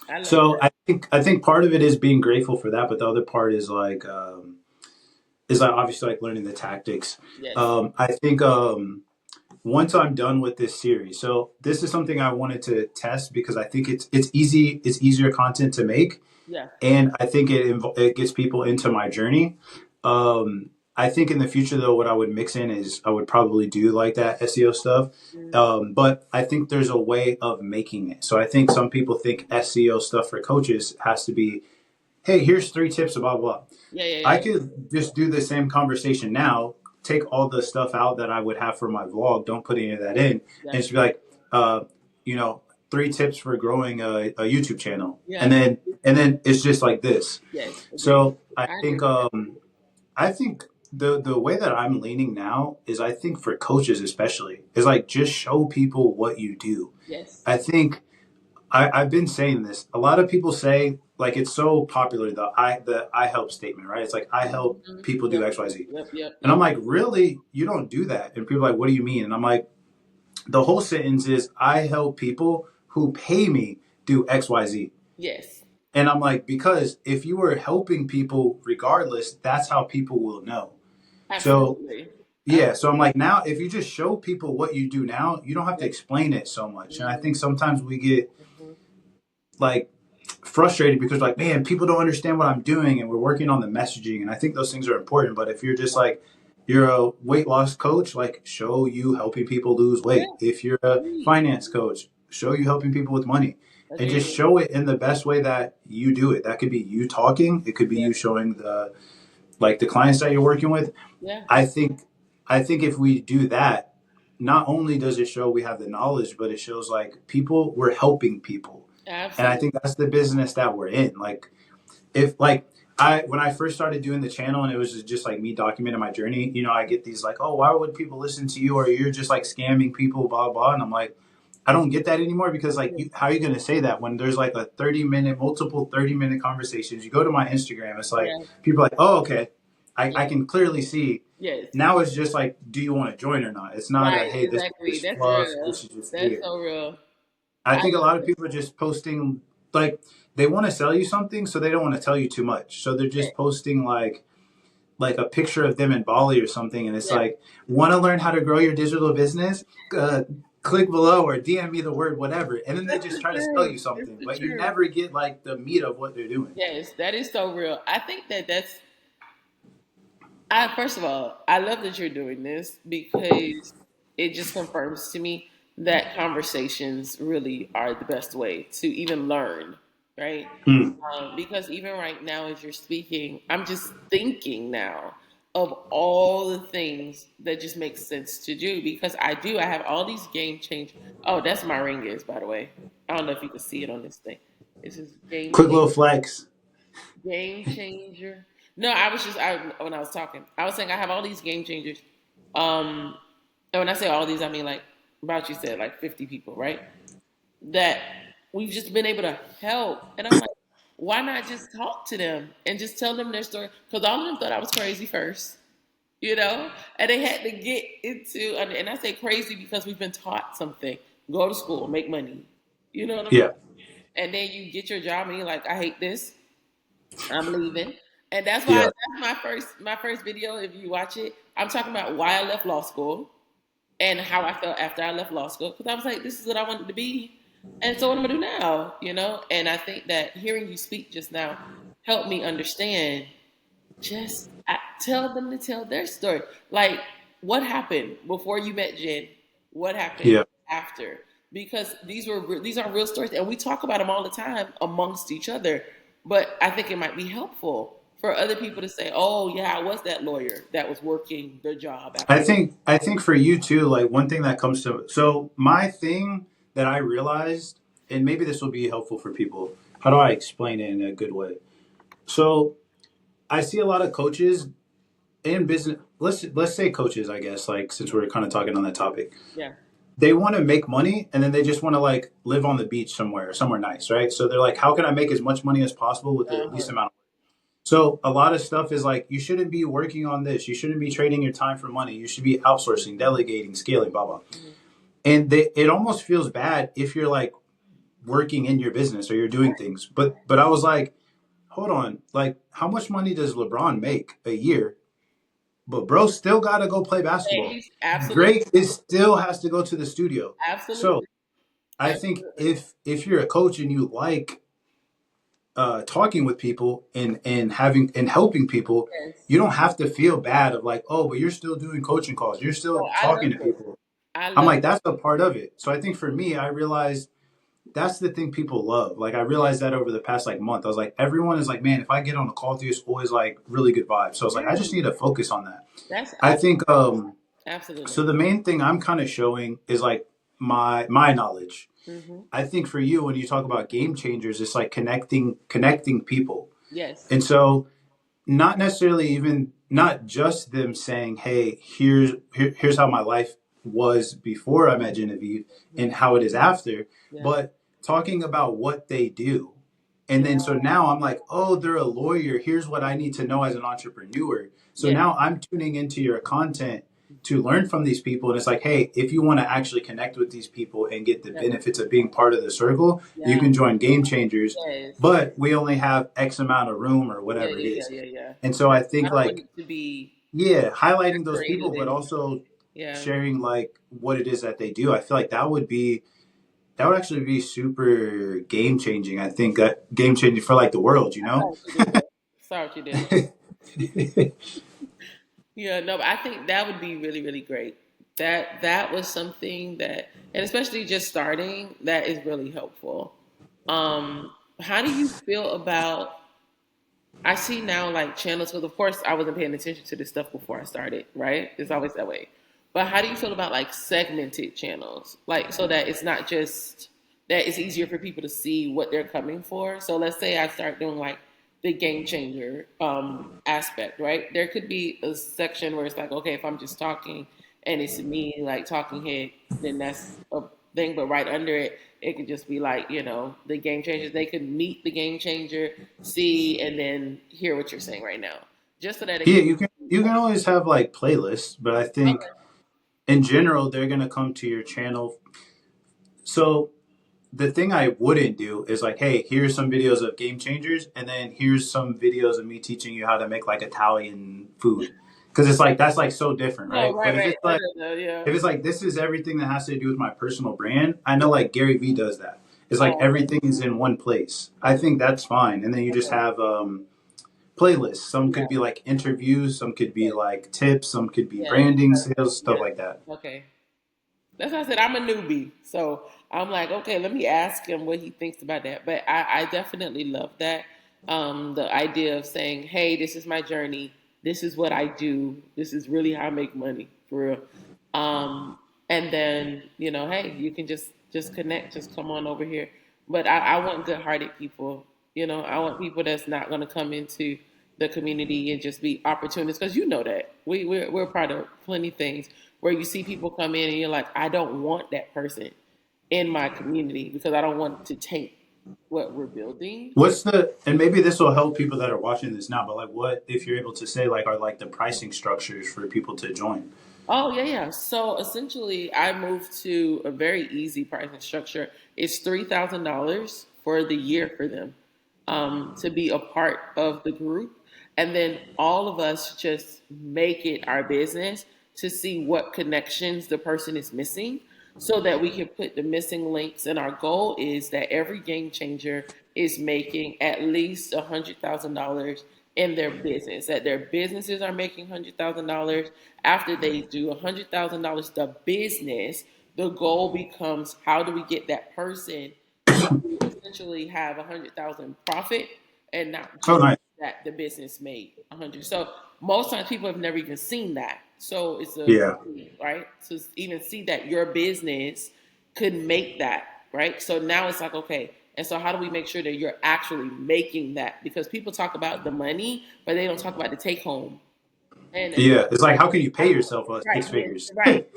I love So that. I think part of it is being grateful for that, but the other part is like obviously like learning the tactics. Yes. I think once I'm done with this series, so this is something I wanted to test because I think it's easier content to make, Yeah. and I think it gets people into my journey. I think in the future though, what I would mix in is I would probably do like that SEO stuff. Mm. But I think there's a way of making it. So I think some people think SEO stuff for coaches has to be, hey, here's 3 tips, blah blah. Yeah. Yeah. I Yeah. could just do the same conversation now, take all the stuff out that I would have for my vlog, don't put any of that in, Yeah. and just be like, uh, you know, 3 tips for growing a YouTube channel, Yeah. and then it's just like this. Yes. Agree. So I agree with that. I think the way that I'm leaning now is I think for coaches especially is like just show people what you do. Yes. I think I've been saying this. A lot of people say like it's so popular the I help statement, right? It's like I help Mhm. people do Yep. X Y Z, Yep. Yep. and I'm Yep. like, really? You don't do that? And people are like, what do you mean? And I'm like, the whole sentence is I help people who pay me do X Y Z. Yes. And I'm like, because if you were helping people regardless, that's how people will know. So Absolutely. yeah, so I'm like, now if you just show people what you do now, you don't have to Yep. explain it so much. And I think Mhm. sometimes we get Mhm. like frustrated because like, man, people don't understand what I'm doing and we're working on the messaging. And I think those things are important. But if you're just like, you're a weight loss coach, like show you helping people lose Yeah. weight. If you're a Agreed. finance coach, show you helping people with money. And just Agreed. show it in the best way that you do it. That could be you talking. It could be Yeah. you showing the clients that you're working with. Yeah. I think I think if we do that, not only does it show we have the knowledge, but it shows like people we're helping people. And I Absolutely. think that's the business that we're in. Like if like I when I first started doing the channel and it was just like me documenting my journey, I get these like, oh, why would people listen to you or you're just like scamming people, blah blah. And I'm like, I don't get that anymore because like how are you going to say that when there's like a 30-minute multiple 30-minute conversations? You go to my Instagram, it's like Yeah, people are like, oh, okay, I yeah, can clearly see. yes. Now it's just like, do you want to join or not? It's not a Right, hey, this is exactly. just That's fluff, real. this is just That's there. so real. I I think a love lot of it. people are just posting like they want to sell you something, so they don't want to tell you too much. So they're Yeah, just posting like a picture of them in Bali or something, and it's yeah. like, want to learn how to grow your digital business? Click below or DM me the word whatever, and then they That's just the try to sell you thing. It's something, the but you truth. never get like the meat of what they're doing. Yes, that is so real. I think that that's. I first of all, I love that you're doing this because it just confirms to me that conversations really are the best way to even learn, right? Hmm. Because even right now, as you're speaking, I'm just thinking now of all the things that just make sense to do because I do. I have all these game change. Oh, that's my ring is, by the way. I don't know if you can see it on this thing. This is game Quick change. little flex. Game changer. No, I was just when I was talking, I was saying I have all these game changers. Um, and when I say all these, I mean like about you said like 50 people, right? That we've just been able to help, and I'm like, why not just talk to them and just tell them their story? Because all of them thought I was crazy first, and they had to get into. And I say crazy because we've been taught something: go to school, make money. You know what I mean? Yeah, And then you get your job, and you're like, I hate this. I'm leaving. And that's why yeah. that's my first video. If you watch it, I'm talking about why I left law school and how I felt after I left law school. Because I was like, this is what I wanted to be. And so what I'm gonna do now, And I think that hearing you speak just now helped me understand just tell them to tell their story. Like, what happened before you met Jen? What happened Yeah. after? Because these are real stories, and we talk about them all the time amongst each other. But I think it might be helpful for other people to say, "Oh, yeah, I was that lawyer that was working their job after." I think for you too, like one thing that comes to so my thing that I realized, and maybe this will be helpful for people. How do I explain it in a good way? So I see a lot of coaches in business. Let's say coaches, I guess, like since we're kind of talking on that topic, Yeah. they want to make money and then they just want to like live on the beach somewhere nice, right? So they're like, how can I make as much money as possible with the least Uh-huh. amount of work? So a lot of stuff is like, you shouldn't be working on this. You shouldn't be trading your time for money. You should be outsourcing, delegating, scaling, blah blah. Mhm. And it almost feels bad if you're like working in your business or you're doing things. But I was like, hold on, like how much money does LeBron make a year? But bro still got to go play And basketball. he's absolutely, Drake is still has to go to the studio. So absolutely, I think absolutely. if you're a coach and you like talking with people and having and helping people, Yes. you don't have to feel bad of like, oh, but you're still doing coaching calls. You're Oh, still I talking love to it. people. I I'm love like, that's a part of it. So I think for me, I realized that's the thing people love. Like I it. realized that over the past like month. I was like, everyone is like, man, if I get on a call with you, it's always like really good vibes. So I was like, I just Yeah. need to focus on that. That's I think absolutely. so the main thing I'm kind of showing is like my knowledge. Hmm. I think for you when you talk about game changers, it's like connecting people. Yes. And so not necessarily even not just them saying, "Hey, here's how my life was before I met Genevieve Mhm. and how it is after," Yeah. but talking about what they do. And Yeah. then so now I'm like, "Oh, they're a lawyer. Here's what I need to know as an entrepreneur." So Yeah. now I'm tuning into your content to learn from these people and it's like, "Hey, if you want to actually connect with these people and get the Yeah. benefits of being part of the circle, you Yeah. can join Game Changers, Yes. but we only have X amount of room or Yeah. whatever it Yeah. Yeah. is." Yeah. Yeah. And so I I think don't want like, it to be yeah, highlighting those saturated people, but and also yeah. sharing like what it is that they do. I feel like that would actually be super game changing. I think game changing for like the world, you I saw know? what you did there. Saw what you did there. Yeah. No, but I think that would be really, really great. That was something that, and especially just starting, that is really helpful. How do you feel about I see now like channels because of course I wasn't paying attention to this stuff before I started, right? It's always that way. But how do you feel about like segmented channels? Like so that it's not just that it's easier for people to see what they're coming for. So let's say I start doing like the game changer aspect, right? There could be a section where it's like, okay, if I'm just talking and it's me like talking head, then that's a thing, but right under it, it could just be like, the game changers. They could meet the game changer, see, and then hear what you're saying right now, just so that it Yeah, can. you can always have like playlists, but I think Okay. in general they're gonna come to your channel. So the thing I wouldn't do is like, hey, here's some videos of game changers, and then here's some videos of me teaching you how to make like Italian food, because it's like that's like so different, No, right? But right, if right. it's No, like no, no, yeah. if it's like this is everything that has to do with my personal brand, I know like Gary Vee does that. It's like Oh, okay. everything is in one place. I think that's fine, and then you just Okay. have playlists. Some Yeah. could be like interviews, some could be Yeah. like tips, some could be Yeah. branding, sales, stuff Yeah. like that. Okay. That's why I said I'm a newbie. So I'm like, okay, let me ask him what he thinks about that. But I definitely love that. The idea of saying, hey, this is my journey. This is what I do. This is really how I make money for real. And then, hey, you can just connect, just come on over here. But I want good hearted people. I want people that's not gonna come into the community and just be opportunists, because you know that we're part of plenty of things where you see people come in and you're like, I don't want that person in my community because I don't want to take what we're building. What's the and maybe this will help people that are watching this now, but like what if you're able to say like are like the pricing structures for people to join? Oh yeah, yeah. So essentially, I moved to a very easy pricing structure. It's $3,000 for the year for them, to be a part of the group, and then all of us just make it our business to see what connections the person is missing, so that we can put the missing links. And our goal is that every game changer is making at least $100,000 in their business. That their businesses are making $100,000. After they do $100,000, the business, the goal becomes, how do we get that person to essentially have 100,000 profit, and not Oh, just nice. that the business made 100. So most times people have never even seen that. So it's a Yeah. right to even see that your business could make that, right? So now it's like, okay, and so how do we make sure that you're actually making that? Because people talk about the money, but they don't talk about the take home. And Yeah. It's like how can you pay yourself six right, figures? right.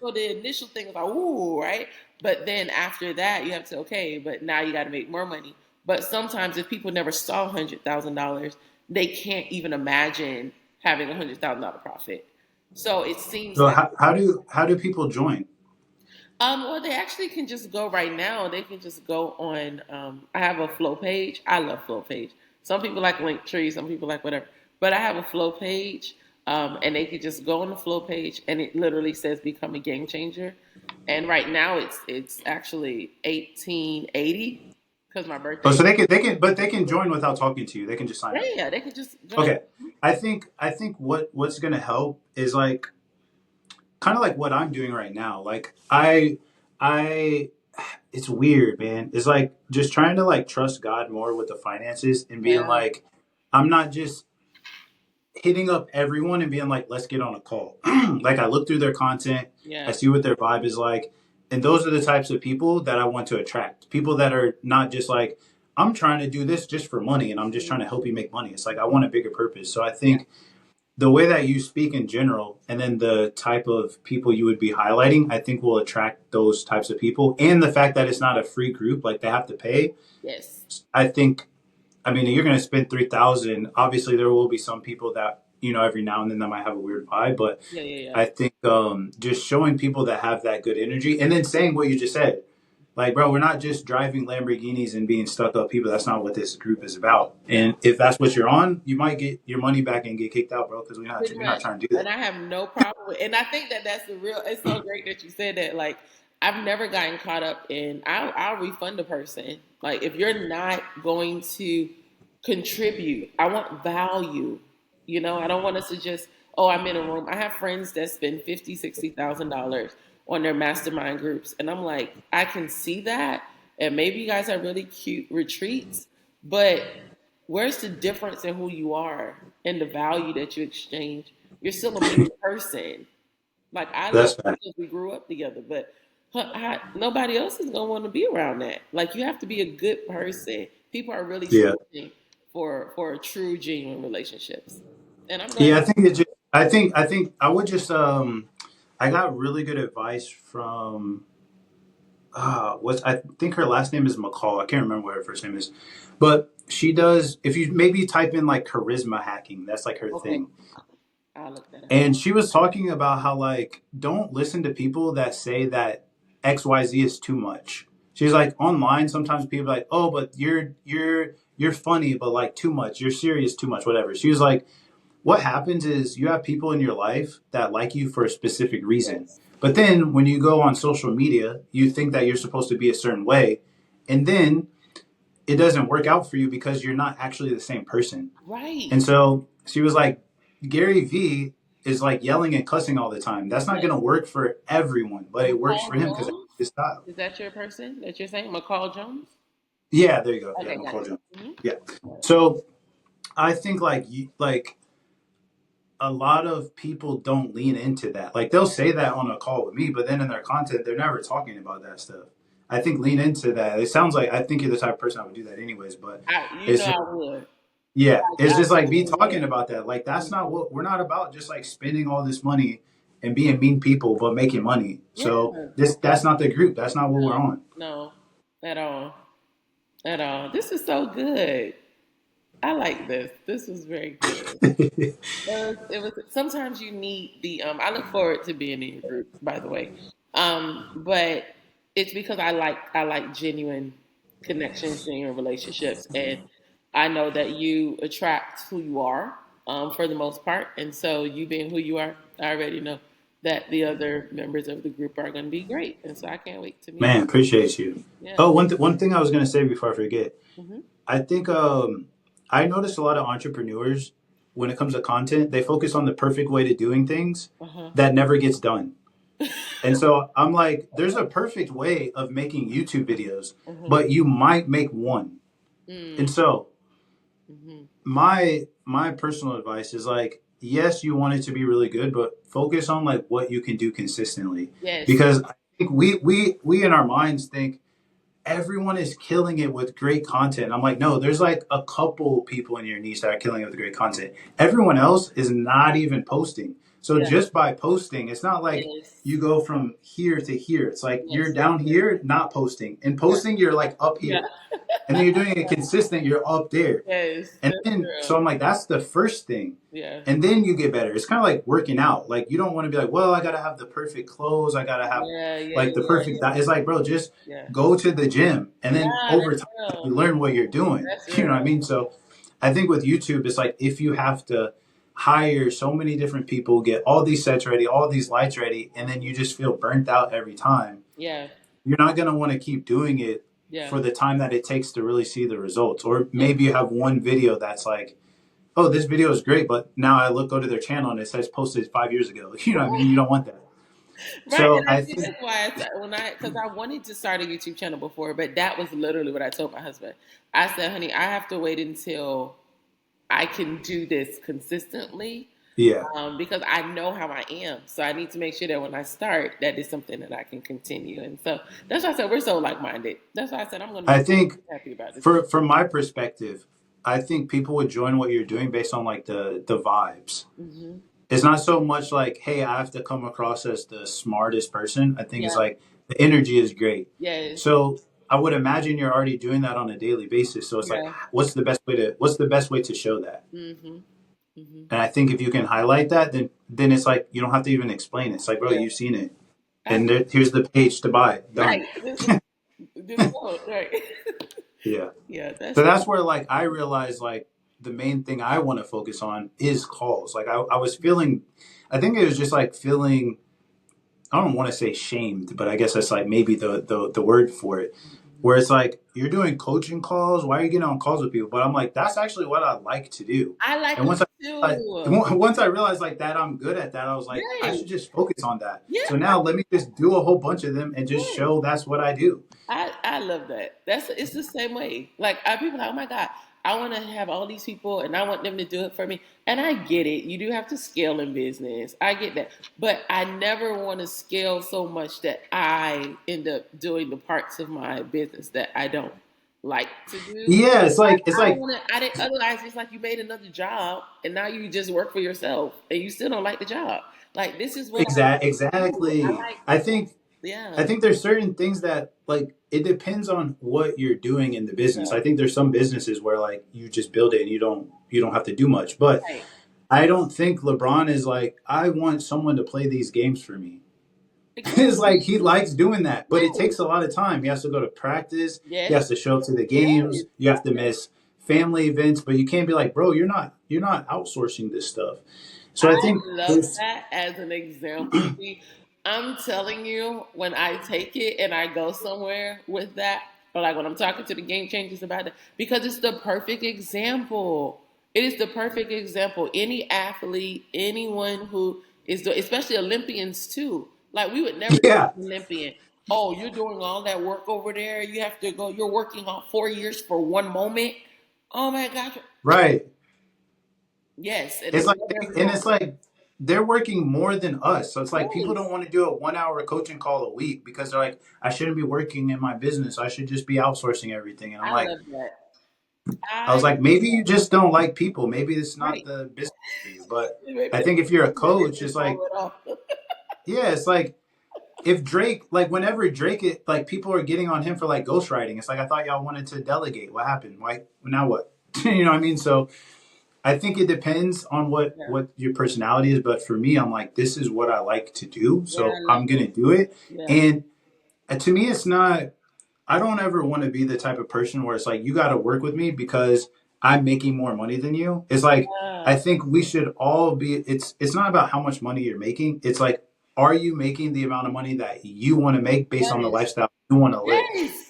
So the initial thing is like, ooh, right. But then after that, you have to, okay, but now you got to make more money. But sometimes if people never saw $100,000, they can't even imagine having $100,000 profit. So it seems So like, how do people join? well, they actually can just go right now. They can just go on. I have a flow page. I love flow page. Some people like Linktree. Some people like whatever. But I have a flow page, and they can just go on the flow page, and it literally says "Become a Game Changer." And right now, it's actually 1880 because my Oh, birthday. so they can join without talking to you. They can just sign Yeah, up. yeah, they can just join. Okay. I think what's gonna help is like kind of like what I'm doing right now. Like I it's weird, man. It's like just trying to like trust God more with the finances and being Yeah, like, I'm not just hitting up everyone and being like, let's get on a call. Like I look through their content, I yeah, see what their vibe is like, and those are the types of people that I want to attract. People that are not just like, I'm trying to do this just for money and I'm just trying to help you make money. It's like I want a bigger purpose. So I yeah, think the way that you speak in general and then the type of people you would be highlighting, I think will attract those types of people. And the fact that it's not a free group, like they have to pay, yes, I think, I mean, you're going to spend 3,000. Obviously, there will be some people that, every now and then that might have a weird vibe, but yeah, yeah, yeah, I think just showing people that have that good energy and then saying what you just said. Like, bro, we're not just driving Lamborghinis and being stuck up people. That's not what this group is about. yeah. And if that's what you're on, you might get your money back and get kicked out, bro, because Pretty we're not much. trying to do And that. I have no problem with, and I think that that's the real, it's so great that you said that. Like, I've never gotten caught up in, I'll refund a person. Like, if you're not going to contribute, I want value. I don't want us to just, oh, I'm in a room. I have friends that spend $50,000, $60,000 on their mastermind groups. And I'm like, I can see that. And maybe you guys have really cute retreats, but where's the difference in who you are and the value that you exchange? You're still a me person. Like, I love That's you fact. because we grew up together, but nobody else is gonna want to be around that. Like, you have to be a good person. People are really Yeah. searching for true, genuine relationships, and I'm glad. Yeah, I think I think I would just I got really good advice from what's I think her last name is McCall. I can't remember what her first name is, but she does. If you maybe type in like charisma hacking, that's like her Okay, thing. I'll look that up. And she was talking about how like don't listen to people that say that XYZ is too much. She's like online sometimes people are like, "Oh, but you're funny, but like too much. You're serious too much, whatever." She was like, "What happens is you have people in your life that like you for a specific reason. Yes. But then when you go on social media, you think that you're supposed to be a certain way, and then it doesn't work out for you because you're not actually the same person." Right. And so she was like, Gary Vee is like yelling and cussing all the time. That's not going to Yes. work for everyone, but it works for McCall him because that's Jones? his style. Is that your person that you're saying? McCall Jones? Yeah, there you go. Yeah, Okay, got McCall it. Jones. Hmm. Yeah. So I think like like a lot of people don't lean into that. Like they'll say that on a call with me, but then in their content, they're never talking about that stuff. I think lean into that. It sounds like I think you're the type of person I would do that anyways, but You it's know just I would. yeah, it's I just like be really talking would. about that. Like that's not Mhm. what we're not about. Just like spending all this money and being mean people, but making money. So Yeah. that's not the group. That's not what we're No, on. no, at all. At all. This is so good. I like this. This was very good. It was sometimes you need the I look forward to being in your group, by the way. But it's because I like genuine connections, genuine relationships, and I know that you attract who you are, for the most part. And so you being who you are, I already know that the other members of the group are gonna be great. And so I can't wait to meet Man, appreciate you. you. Yeah. Oh, one thing I was gonna say before I forget. Hmm. I think I noticed a lot of entrepreneurs when it comes to content, they focus on the perfect way to doing things Uh-huh. that never gets done. And so I'm like, there's a perfect way of making YouTube videos, Uh-huh. but you might make one. And Mm. so Hmm. my personal advice is like, yes, you want it to be really good, but focus on like what you can do consistently. Yes. Because I think we in our minds think everyone is killing it with great content. I'm like, no, there's like a couple people in your niche that are killing it with great content. Everyone else is not even posting. So Yeah. just by posting, it's not like Yes. you go from here to here. It's like you're Yes. down here not posting. And Yeah. posting, you're like up Yeah. here. And then you're doing it consistent, you're up there. Yes. And That's then, so true. I'm like, that's the first thing. Yeah. And then you get better. It's kind of like working out. Like, you don't want to be like, well, I got to have the perfect clothes. I got to have Yeah. Yeah. like the Yeah. perfect diet. It's like, bro, just Yeah. go to the gym. And then Yeah. over That's time, you real. learn what you're doing. That's You know what I real. mean? So I think with YouTube, it's like if you have to hire so many different people, get all these sets ready, all these lights ready, and then you just feel burnt out every time, Yeah. you're not going to want to keep doing it Yeah. for the time that it takes to really see the results. Or Yeah. maybe you have one video that's like, oh, this video is great, but now go to their channel and it says posted 5 years ago. You know what I mean? You Right. don't want that. Right. So And I I think think, that's why because I wanted to start a YouTube channel before, but that was literally what I told my husband. I said, honey, I have to wait until I can do this consistently, yeah, because I know how I am. So I need to make sure that when I start, that is something that I can continue. And so that's why I said we're so like minded. That's why I said I'm going to I be think happy about this. from my perspective, I think people would join what you're doing based on like the vibes. Hmm. It's not so much like, hey, I have to come across as the smartest person. I think it's Yeah. like the energy is great. Yes. So I would imagine you're already doing that on a daily basis. So it's like, Yeah. what's the best way to show that? Hmm. Hmm. And I think if you can highlight that, then it's like you don't have to even explain it. It's like, bro, Yeah. you've seen it, I, and here's the page to buy. Done. right. This quote. Right. Yeah. Yeah. So That's that's where like I realized like the main thing I want to focus on is calls. Like I was feeling, I think it was just like feeling. I don't want to say shamed, but I guess that's like maybe the word for it. Where it's like you're doing coaching calls. Why are you getting on calls with people? But I'm like, that's actually what I like to do. I like And them I too. once I realized like that I'm good at that, I was like, I Yes. should just focus on that. Yeah. So now let me just do a whole bunch of them and just Yes. show that's what I do. I love that. It's the same way. Like people are like, oh my god, I want to have all these people and I want them to do it for me. And I get it. You do have to scale in business. I get that. But I never want to scale so much that I end up doing the parts of my business that I don't like to do. Yeah, it's I don't like want to. I didn't. Otherwise, it's like you made another job and now you just work for yourself and you still don't like the job. Like this is what I like to do. I exactly. like. I think. Yeah. I think there's certain things that like it depends on what you're doing in the business. Yeah. I think there's some businesses where like you just build it and you don't have to do much. But Right. I don't think LeBron is like, I want someone to play these games for me. It's like Exactly. he likes doing that, but it Yes. takes a lot of time. He has to go to practice. He Yes. has to show up to the Yes. games. You have to miss family events, but you can't be like, bro, you're not outsourcing this stuff. So I I think love there's that as an example. See, I'm telling you, when I take it and I go somewhere with that, or like when I'm talking to the game changers about it, because it's the perfect example. It is the perfect example. Any athlete, anyone who is, especially Olympians too. Like we would never tell yeah, an Olympian, "Oh, you're doing all that work over there. You have to go. You're working on 4 years for one moment." Oh my gosh. right. Yes, and It's we like love every and it's moment. like they're working more than us. So it's like people don't Yes. want to do a 1 hour coaching call a week because they're like, I shouldn't be working in my business. I should just be outsourcing everything. And I love that. I was I like, maybe you just don't like people. Maybe it's not right. the business for you. But Maybe I that's think if you're a the coach, business it's like, moment off. yeah, it's like if Drake, like whenever Drake, like people are getting on him for like ghostwriting. It's like I thought y'all wanted to delegate. What happened? Why now? What? You know what I mean? So I think it depends on Yeah. what your personality is. But for me, I'm like, this is what I like to do, Yeah, I so love I'm gonna it. do it. Yeah. And to me, it's not. I don't ever want to be the type of person where it's like you got to work with me because I'm making more money than you. It's like I Yeah. think we should all be. It's not about how much money you're making. It's like, are you making the amount of money that you want to make based on the Yes. lifestyle you want to live? Yes.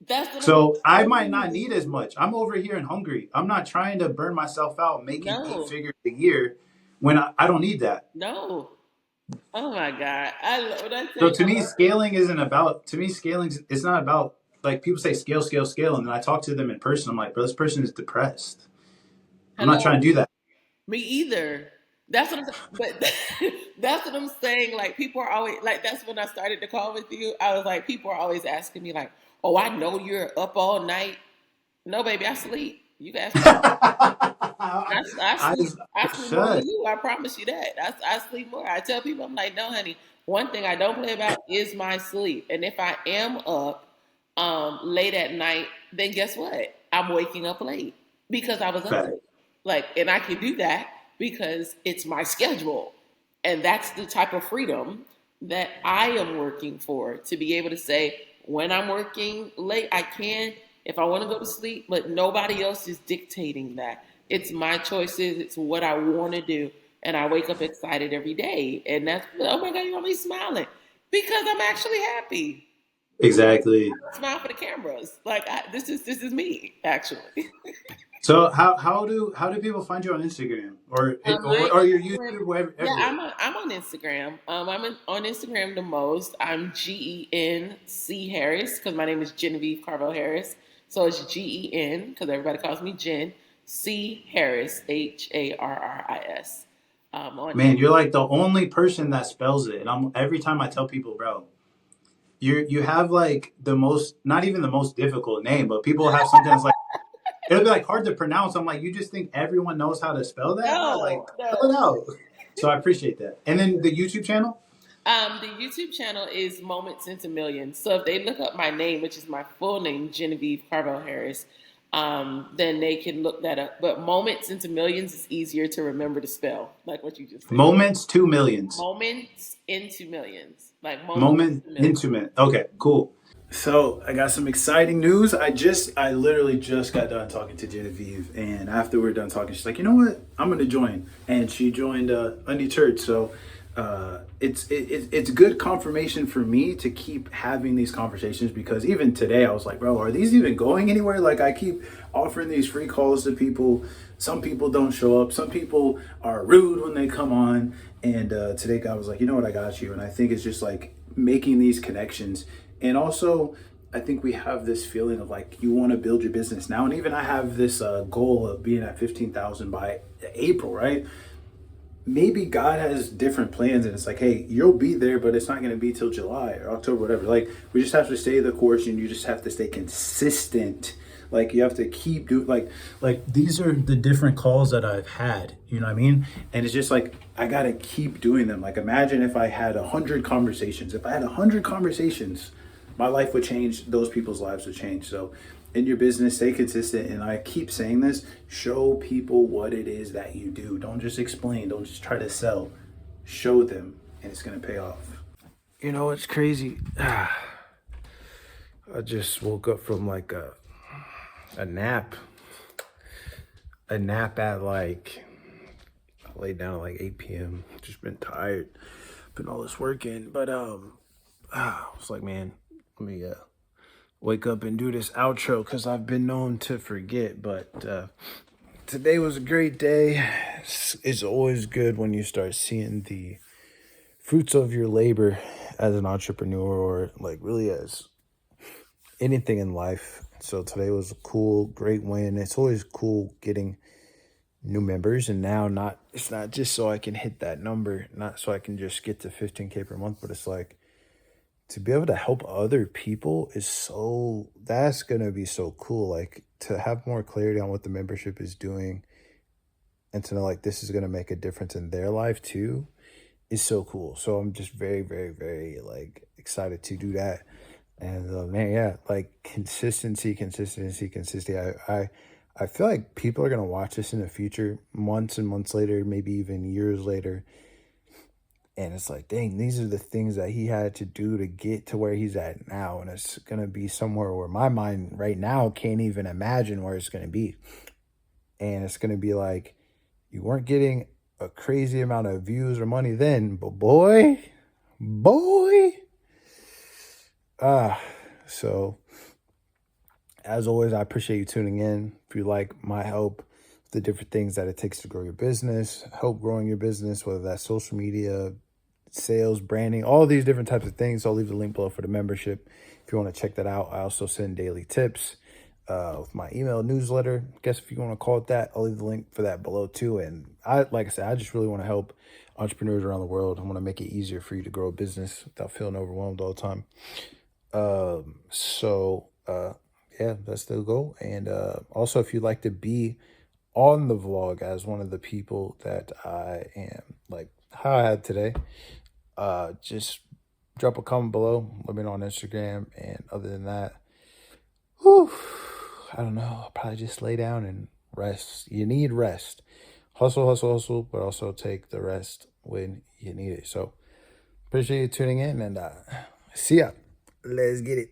That's what I'm So I might saying. not need as much. I'm over here in Hungary. I'm not trying to burn myself out making eight No. figures a year when I don't need that. No. Oh my God. I love when I tell So you to I me, love it. scaling isn't about. To me, scaling it's not about like people say scale, scale, scale, and then I talk to them in person. I'm like, bro, this person is depressed. I'm not trying to Hello. do that. Me either. That's what I'm saying. But that's what I'm saying. Like people are always like that's when I started the call with you. I was like, people are always asking me like, oh, I know you're up all night. No, baby, I sleep. You can ask my I I sleep. I sleep more than should. you. I promise you that. I sleep more. I tell people, I'm like, no, honey. One thing I don't play about is my sleep. And if I am up late at night, then guess what? I'm waking up late because I was up Fact. late. Like, and I can do that because it's my schedule, and that's the type of freedom that I am working for to be able to say when I'm working late, I can if I want to go to sleep, but nobody else is dictating that. It's my choices. It's what I want to do. And I wake up excited every day. And that's, oh my God, you're only smiling because I'm actually happy. Exactly. Smile for the cameras. Like this is me actually. So how do people find you on Instagram or My or your Instagram, YouTube wherever yeah, everywhere? I'm on Instagram. On Instagram the most. I'm GENC Harris because my name is Genevieve Carvel Harris. So it's GEN because everybody calls me Jen. C Harris HARRIS. On Man, you're like the only person that spells it. And I'm every time I tell people, bro, you have like the most not even the most difficult name, but people have something that's like it'll be like hard to pronounce. I'm like, you just think everyone knows how to spell that, bro? no, Like, spell it no. out. So I appreciate that. And then the YouTube channel? The YouTube channel is Moments into Millions. So if they look up my name, which is my full name, Genevieve Carvel Harris, then they can look that up. But Moments into Millions is easier to remember to spell, like what you just said. Moments to millions. Moments into Millions, like Moments Moment into Millions. intimate. Okay, cool. So I got some exciting news. I literally just got done talking to Genevieve, and after we're done talking, she's like, you know what? I'm gonna join, and she joined Undeterred. So it's good confirmation for me to keep having these conversations because even today I was like, bro, are these even going anywhere? Like I keep offering these free calls to people. Some people don't show up. Some people are rude when they come on. And today God was like, you know what? I got you. And I think it's just like making these connections. And also, I think we have this feeling of like you want to build your business now. And even I have this goal of being at 15,000 by April, right? Maybe God has different plans and it's like, hey, you'll be there, but it's not going to be till July or October, whatever. Like, we just have to stay the course and you just have to stay consistent. Like you have to keep doing like these are the different calls that I've had. You know what I mean? And it's just like I gotta keep doing them. Like imagine if I had 100 conversations. If I had 100 conversations, my life would change. Those people's lives would change. So in your business, stay consistent. And I keep saying this: show people what it is that you do. Don't just explain. Don't just try to sell. Show them, and it's gonna pay off. You know, it's crazy. I just woke up from like a nap. A nap at like, I laid down at like 8 p.m. Just been tired. Putting all this work in. But I was like, man, let me wake up and do this outro because I've been known to forget. But today was a great day. It's always good when you start seeing the fruits of your labor as an entrepreneur, or like really as anything in life. So today was a cool, great win. It's always cool getting new members, and now it's not just so I can hit that number, not so I can just get to 15K per month, but it's like to be able to help other people that's gonna be so cool. Like to have more clarity on what the membership is doing and to know like this is gonna make a difference in their life too is so cool. So I'm just very, very, very like excited to do that. And man, yeah, like consistency. I feel like people are gonna watch this in the future, months and months later, maybe even years later. And it's like, dang, these are the things that he had to do to get to where he's at now. And it's gonna be somewhere where my mind right now can't even imagine where it's gonna be. And it's gonna be like, you weren't getting a crazy amount of views or money then, but boy. So as always, I appreciate you tuning in. If you like my help, the different things that it takes to grow your business, help growing your business, whether that's social media, sales, branding, all these different types of things. I'll leave the link below for the membership if you want to check that out. I also send daily tips with my email newsletter. I guess if you want to call it that, I'll leave the link for that below too. And like I said, I just really want to help entrepreneurs around the world. I want to make it easier for you to grow a business without feeling overwhelmed all the time. Yeah, that's the goal. And also, if you'd like to be on the vlog as one of the people that I am, like how I had today, just drop a comment below. Let me know on Instagram. And other than that, I don't know. I'll probably just lay down and rest. You need rest. Hustle, but also take the rest when you need it. So appreciate you tuning in, and see ya. Let's get it.